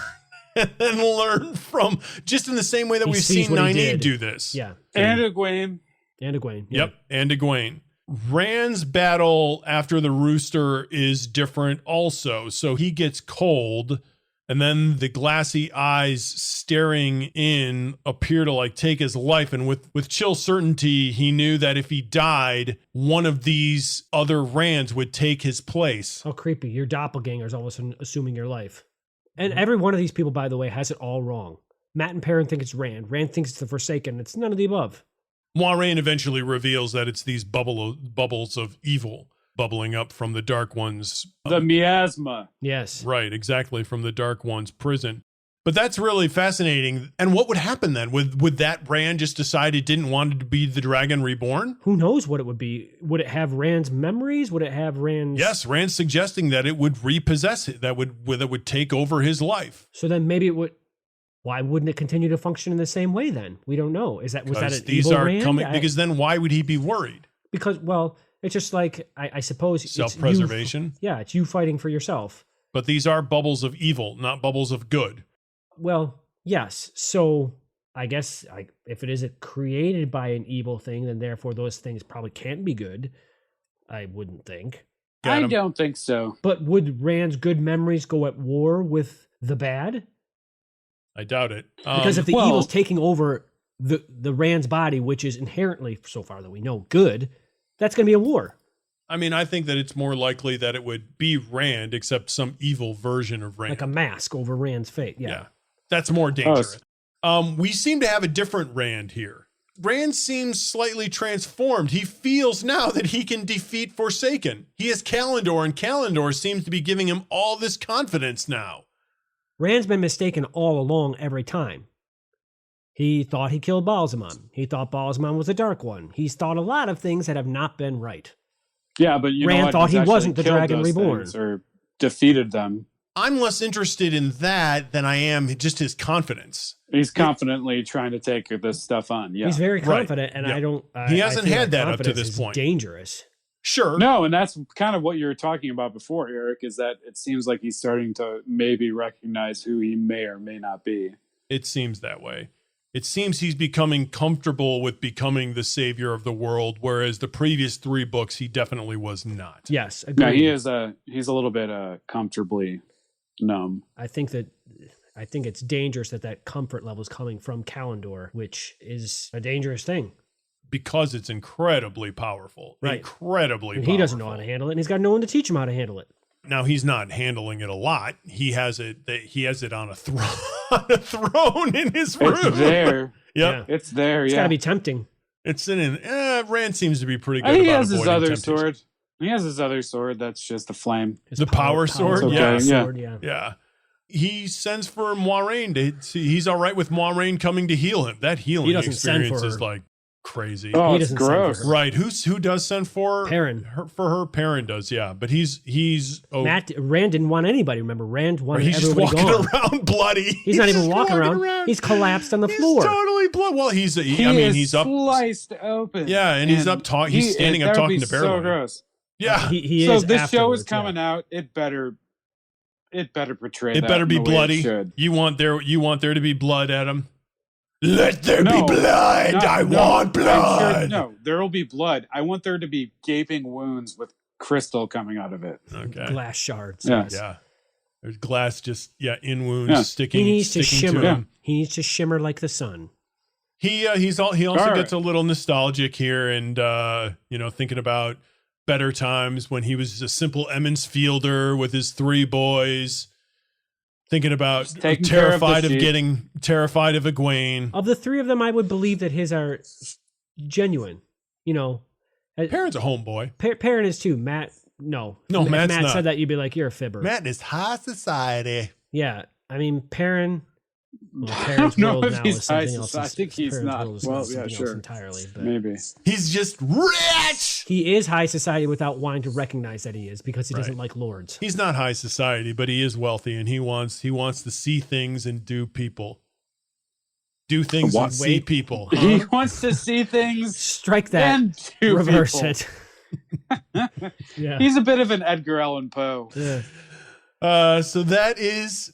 B: And then learn from, just in the same way that we've seen Nynaeve do this.
C: Yeah.
A: And Egwene.
C: Yeah.
B: Yep, and Egwene. Rand's battle after the rooster is different also. So he gets cold, and then the glassy eyes staring in appear to like take his life. And with chill certainty, he knew that if he died, one of these other Rands would take his place.
C: How creepy. Your doppelganger is all of a sudden assuming your life. And every one of these people, by the way, has it all wrong. Matt and Perrin think it's Rand. Rand thinks it's the Forsaken. It's none of the above.
B: Moiraine eventually reveals that it's these bubbles of evil bubbling up from the Dark One's...
A: The miasma.
C: Yes.
B: Right, exactly, from the Dark One's prison. But that's really fascinating. And what would happen then? Would that Rand just decide it didn't want it to be the Dragon Reborn?
C: Who knows what it would be? Would it have Rand's memories? Would it have Rand's...
B: Yes, Rand's suggesting that it would repossess it, that would take over his life.
C: So then maybe it would... Why wouldn't it continue to function in the same way then? We don't know. Was that an evil Rand?
B: Because then why would he be worried?
C: Because, well, it's just like, I suppose...
B: Self-preservation?
C: It's you fighting for yourself.
B: But these are bubbles of evil, not bubbles of good.
C: Well, yes. So I guess if it isn't created by an evil thing, then therefore those things probably can't be good. I wouldn't think.
A: I don't think so.
C: But would Rand's good memories go at war with the bad?
B: I doubt it.
C: Because if the evil's taking over the Rand's body, which is inherently, so far that we know, good, that's going to be a war.
B: I mean, I think that it's more likely that it would be Rand, except some evil version of Rand.
C: Like a mask over Rand's fate. Yeah.
B: That's more dangerous. We seem to have a different Rand here. Rand seems slightly transformed. He feels now that he can defeat Forsaken. He has Kalendor, and Kalendor seems to be giving him all this confidence now.
C: Rand's been mistaken all along every time. He thought he killed Balsamon. He thought Balsamon was the Dark One. He's thought a lot of things that have not been right.
A: Yeah, but
C: Rand thought he wasn't the Dragon Reborn.
A: Or defeated them.
B: I'm less interested in that than I am just his confidence.
A: He's confidently trying to take this stuff on. Yeah,
C: he's very confident, and I don't.
B: He hasn't had that up to this point.
C: Dangerous.
B: Sure.
A: No, and that's kind of what you were talking about before, Eric. Is that it seems like he's starting to maybe recognize who he may or may not be.
B: It seems that way. It seems he's becoming comfortable with becoming the savior of the world, whereas the previous 3 books he definitely was not.
C: Yes, agreed.
A: No, he's a little bit comfortably numb.
C: I think it's dangerous that comfort level is coming from Kalendor, which is a dangerous thing.
B: Because it's incredibly powerful.
C: Right.
B: Incredibly
C: and
B: powerful.
C: He doesn't know how to handle it, and he's got no one to teach him how to handle it.
B: Now, he's not handling it a lot. He has it on a throne in his room.
A: It's there.
B: Yep.
A: Yeah. It's there,
C: It's got to be tempting.
B: It's Rand seems to be pretty good
A: he
B: about
A: has his other
B: temptation.
A: sword. He has his other sword that's just a flame.
B: The power sword?
A: Okay,
B: yeah. He sends for Moiraine. He's all right with Moiraine coming to heal him. That healing experience is like crazy.
A: Oh,
C: He
A: it's
C: doesn't send for
A: gross.
C: her.
B: Right. Who does send for
C: Perrin.
B: For her, Perrin does, yeah. But he's
C: Rand didn't want anybody. Remember, Rand wanted
B: he's just
C: everybody
B: walking
C: gone.
B: around bloody.
C: He's not even
B: just
C: walking around. He's collapsed on the
B: He's
C: floor.
B: totally blood. Well, he's up
A: sliced open.
B: Yeah, and he's up talking. He's standing up talking to Barrowline.
A: So gross.
B: Yeah.
C: He
A: so
C: is.
A: this show is
C: afterwards,
A: coming out. It better portray.
B: It
A: that
B: better be
A: in the way it
B: bloody.
A: should.
B: You want there to be blood, Adam? Let there
A: No,
B: be blood. I want blood.
A: No, there will be blood. I want there to be gaping wounds with crystal coming out of it.
B: Okay.
C: Glass shards.
A: Yes.
B: Yeah. There's glass just in wounds sticking.
C: He needs to
B: sticking
C: shimmer.
B: To him.
C: He needs to shimmer like the sun.
B: He also gets a little nostalgic here, and thinking about better times when he was a simple Emmons fielder with his 3 boys. Thinking about terrified of Egwene.
C: Of the 3 of them, I would believe that his are genuine.
B: Perrin's a homeboy.
C: Perrin is too. Matt, no.
B: No,
C: If
B: Matt's
C: Matt
B: not.
C: said that, you'd be like, you're a fibber.
B: Matt is high society.
C: Yeah. I mean, Perrin. Well,
A: I
C: Perrin's
A: don't know
C: world
A: if
C: now
A: he's
C: is something
A: high
C: else.
A: society. I think he's
C: Perrin's
A: not.
C: world is
A: Well,
C: something
A: yeah,
C: else
A: sure.
C: entirely. But
A: Maybe.
B: He's just rich.
C: he is high society without wanting to recognize that he is because he doesn't like lords.
B: He's not high society, but he is wealthy, and he wants to see things and do things and see people. Huh?
A: He wants to see things.
C: Strike that.
A: And do
C: Reverse
A: people.
C: it. Yeah.
A: He's a bit of an Edgar Allan Poe.
C: Yeah.
B: So that is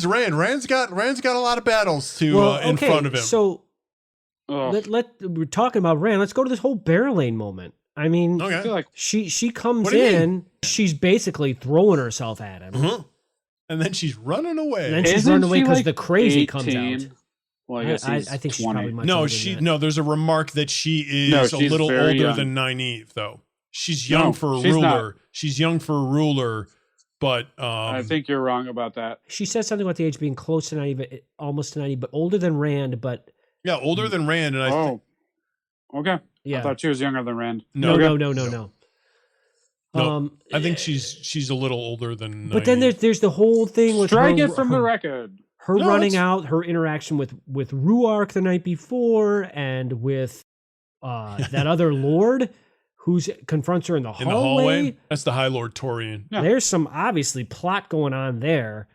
B: Rand. Rand's got a lot of battles in front of him.
C: So
A: Oh,
C: we're talking about Rand. Let's go to this whole Barrelane moment. I mean,
B: Okay.
A: I feel like
C: she comes
B: What do you
C: in. She's basically throwing herself at him.
B: Uh-huh. And then she's running away.
C: And then she's
A: Isn't
C: running away
A: she,
C: because
A: like,
C: the crazy comes
A: 18?
C: out.
A: Well, I guess
C: I
A: he's
C: think she's
A: 20.
C: probably much
B: No,
C: older than that.
B: there's a remark that she is
A: No,
B: a
A: she's
B: little
A: very
B: older
A: young.
B: than Nynaeve, though. She's young
A: No,
B: for a
A: she's
B: ruler.
A: not.
B: She's young for a ruler, but
A: I think you're wrong about that.
C: She says something about the age being close to 90, almost to 90, but older than Rand. But
B: yeah, older than Rand. And
A: Oh, okay.
C: yeah,
A: I thought she was younger than Rand.
C: no.
B: No, I think she's a little older than.
C: But then
B: Nynaeve.
C: there's the whole thing with
A: Strike
C: her,
A: it from the record.
C: her
B: No,
C: running
B: it's-
C: out, her interaction with Ruark the night before, and with that other lord who confronts her in the
B: in the hallway. That's the High Lord Torian.
A: Yeah.
C: There's some obviously plot going on there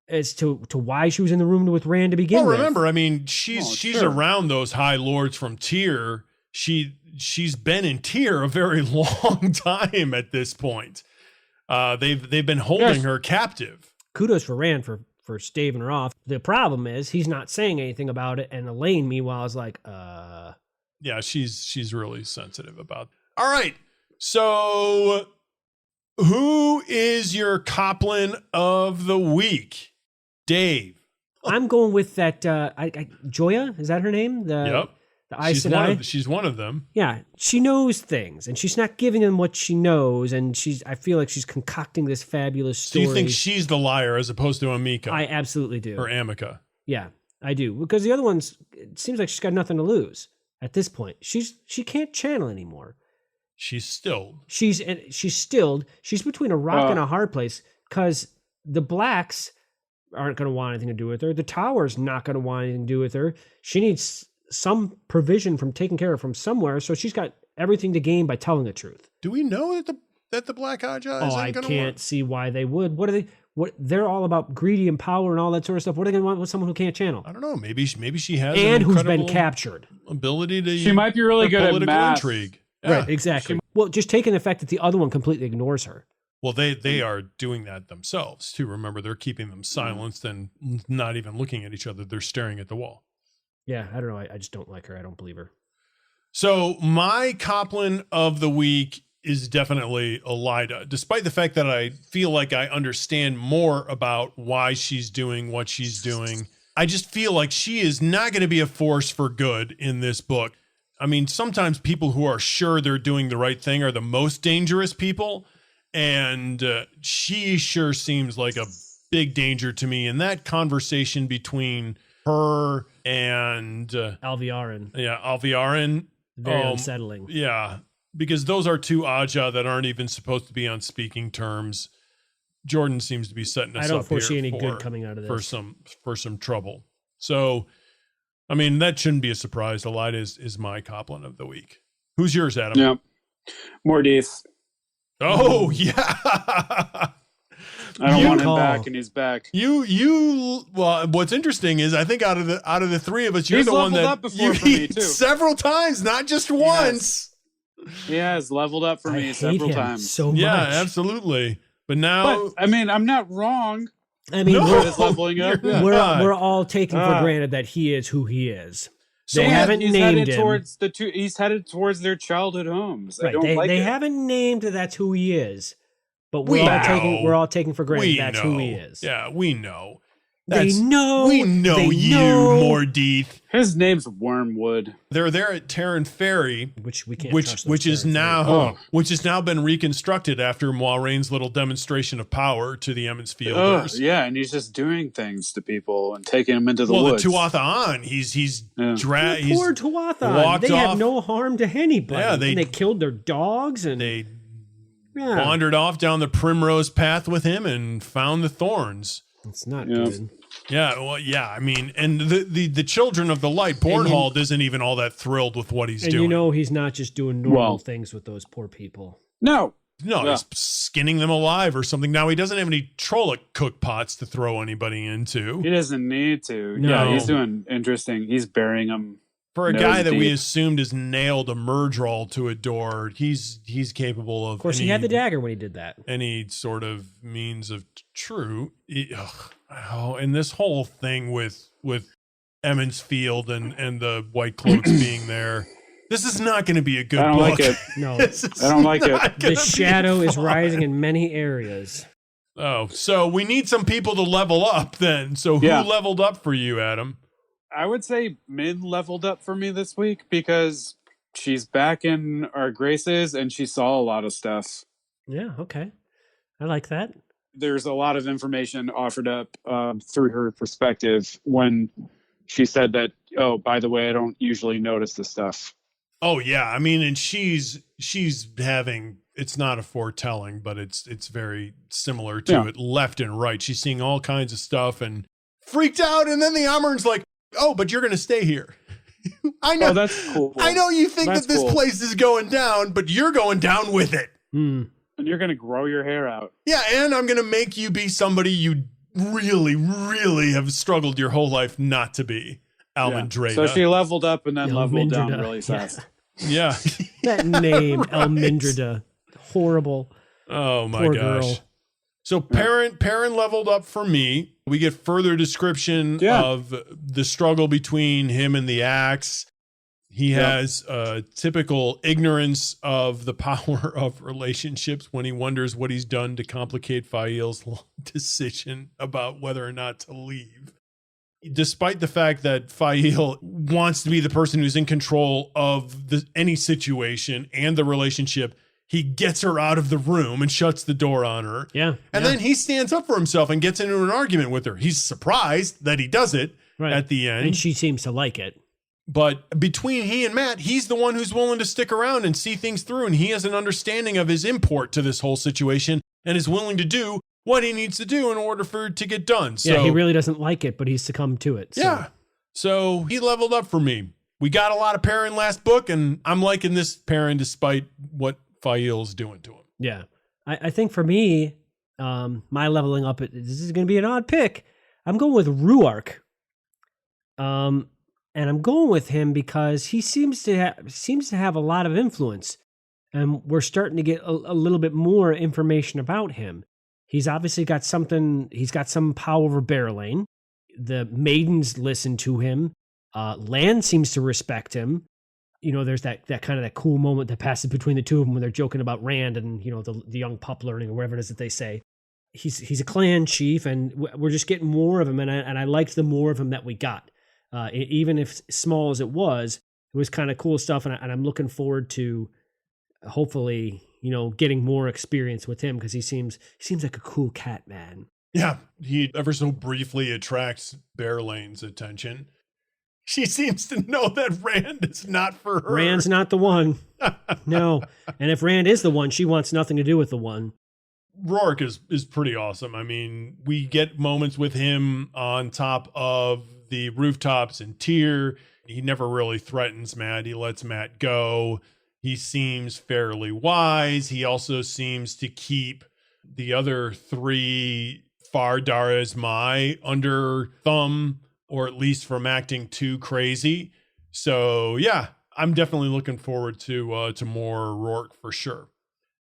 C: as to why she was in the room with Rand to begin
B: Well,
C: with.
B: remember, I mean, she's
A: sure.
B: around those High Lords from Tyr. She's been in Tyr a very long time at this point. They've been holding her captive.
C: Kudos for Rand for staving her off. The problem is he's not saying anything about it, and Elaine, meanwhile, is like,
B: Yeah, she's really sensitive about. All right, so who is your Coplin of the week, Dave?
C: I'm going with that. Joya, is that her name?
B: Yep,
C: The Aes Sedai?
B: she's one of them.
C: Yeah, she knows things, and she's not giving them what she knows, and I feel like she's concocting this fabulous
B: So
C: story.
B: you think she's the liar as opposed to Amika
C: I absolutely do.
B: or Amica?
C: Yeah, I do, because the other ones, it seems like she's got nothing to lose at this point. She can't channel anymore.
B: She's still.
C: She's stilled. She's between a rock and a hard place because the Blacks aren't going to want anything to do with her. The Tower's not going to want anything to do with her. She needs some provision from taking care of from somewhere, so she's got everything to gain by telling the truth.
B: Do we know that the Black Ajah isn't
C: I
B: going to
C: can't see why they would. What are they? What they're all about greedy and power and all that sort of stuff. What are they going to want with someone who can't channel
B: I don't know. Maybe she has
C: and
B: an
C: who's been
B: incredible
C: captured?
B: ability to.
A: She might be really good at
B: political
A: math.
B: intrigue. Yeah.
C: Right, exactly. Well, just taking the fact that the other one completely ignores her.
B: Well, they are doing that themselves too. Remember, they're keeping them silenced and not even looking at each other. They're staring at the wall.
C: Yeah, I don't know. I just don't like her. I don't believe her.
B: So my Coplin of the week is definitely Elida, despite the fact that I feel like I understand more about why she's doing what she's doing. I just feel like she is not going to be a force for good in this book. I mean, sometimes people who are sure they're doing the right thing are the most dangerous people. And she sure seems like a big danger to me. And that conversation between her and
C: Alviarin.
B: Yeah, Alviarin.
C: Very unsettling.
B: Yeah, because those are two Ajah that aren't even supposed to be on speaking terms. Jordan seems to be setting us up
C: I don't foresee
B: here
C: any
B: for,
C: good coming out of this.
B: for some trouble. So I mean, that shouldn't be a surprise. The light is my Coplin of the week. Who's yours, Adam?
A: Yeah. Mordeith.
B: Oh, yeah.
A: I don't want him back, and he's back.
B: Well, what's interesting is I think out of the three of us, you're
A: he's
B: the one that
A: up before for me too.
B: Several times, not just once.
A: He has leveled up for me several times.
C: So much.
B: Yeah, absolutely. But now,
A: I mean, I'm not wrong.
C: I mean,
A: leveling up.
C: We're all taking for granted that he is who he is.
A: So
C: they haven't named him.
A: He's headed towards their childhood homes.
C: Right. They haven't named that's who he is. But we're all taking for granted that's who he is.
B: Yeah, we know.
C: We know
B: you, Mordeith.
A: His name's Wormwood.
B: They're there at Terran Ferry,
C: which we can't.
B: Which is now been reconstructed after Moiraine's little demonstration of power to the Emmons Fielders.
A: Yeah, and he's just doing things to people and taking them into the woods.
B: The Tuatha he's dragged.
C: Poor Tuatha. They have no harm to anybody.
B: Yeah,
C: they killed their dogs and
B: they wandered off down the primrose path with him and found the thorns.
C: It's not good.
B: Yeah, well, yeah. I mean, and the Children of the Light, Bornhald isn't even all that thrilled with what he's doing.
C: And you know he's not just doing normal things with those poor people.
A: No,
B: he's skinning them alive or something. Now, he doesn't have any Trolloc cook pots to throw anybody into.
A: He doesn't need to.
C: No.
A: Yeah, he's doing interesting. He's burying them.
B: For a guy that we assumed has nailed a Murdral to a door, he's capable of.
C: Of course, he had the dagger when he did that.
B: Any sort of means of true. And this whole thing with Emmons Field and the White Cloaks being there, this is not going to be a good book.
A: I don't like it.
C: No,
A: I don't like it.
C: The shadow is rising in many areas.
B: Oh, so we need some people to level up then. So who leveled up for you, Adam?
A: I would say Min leveled up for me this week because she's back in our graces and she saw a lot of stuff.
C: Yeah, okay. I like that.
A: There's a lot of information offered up through her perspective when she said that, oh, by the way, I don't usually notice this stuff.
B: Oh, yeah. I mean, and she's having, it's not a foretelling, but it's very similar to it left and right. She's seeing all kinds of stuff and freaked out. And then the Amern's like, oh, but you're going to stay here. I know.
A: Oh, that's cool.
B: I know you think that this place is going down, but you're going down with it.
C: Mm.
A: And you're going to grow your hair out.
B: Yeah, and I'm going to make you be somebody you really, really have struggled your whole life not to be. Almendreda.
A: So she leveled up and then leveled down really fast.
B: Yeah.
C: That name, Almendreda. Horrible.
B: Oh, my
C: Poor
B: gosh.
C: girl.
B: So Perrin leveled up for me. We get further description of the struggle between him and the axe. He has a typical ignorance of the power of relationships when he wonders what he's done to complicate Fael's decision about whether or not to leave. Despite the fact that Fael wants to be the person who's in control of any situation and the relationship, he gets her out of the room and shuts the door on her.
C: Yeah.
B: And then he stands up for himself and gets into an argument with her. He's surprised that he does it at the end.
C: And she seems to like it.
B: But between he and Matt, he's the one who's willing to stick around and see things through. And he has an understanding of his import to this whole situation and is willing to do what he needs to do in order for it to get done. So,
C: yeah, he really doesn't like it, but he's succumbed to it. So.
B: Yeah. So he leveled up for me. We got a lot of Perrin last book, and I'm liking this Perrin despite what Fael's doing to him.
C: Yeah. I think for me, my leveling up, this is going to be an odd pick. I'm going with Ruark. And I'm going with him because he seems to have a lot of influence. And we're starting to get a little bit more information about him. He's obviously got something, he's got some power over Barrelane. The maidens listen to him. Lan seems to respect him. You know, there's that kind of that cool moment that passes between the two of them when they're joking about Rand and, you know, the young pup learning or whatever it is that they say. He's a clan chief, and we're just getting more of him, and I liked the more of him that we got. Even if small as it was kind of cool stuff, and I'm looking forward to hopefully, you know, getting more experience with him because he seems like a cool cat, man.
B: Yeah, he ever so briefly attracts Barrelane's attention. She seems to know that Rand is not for her.
C: Rand's not the one. No. And if Rand is the one, she wants nothing to do with the one.
B: Rourke is pretty awesome. I mean, we get moments with him on top of the rooftops in Tyr. He never really threatens Matt. He lets Matt go. He seems fairly wise. He also seems to keep the other three Fardar Esmai under thumb, or at least from acting too crazy. So yeah, I'm definitely looking forward to more Rourke for sure.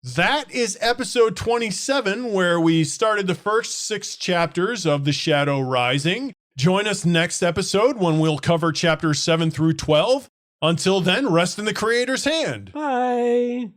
B: That is episode 27, where we started the first 6 chapters of The Shadow Rising. Join us next episode when we'll cover chapters 7 through 12. Until then, rest in the creator's hand.
C: Bye.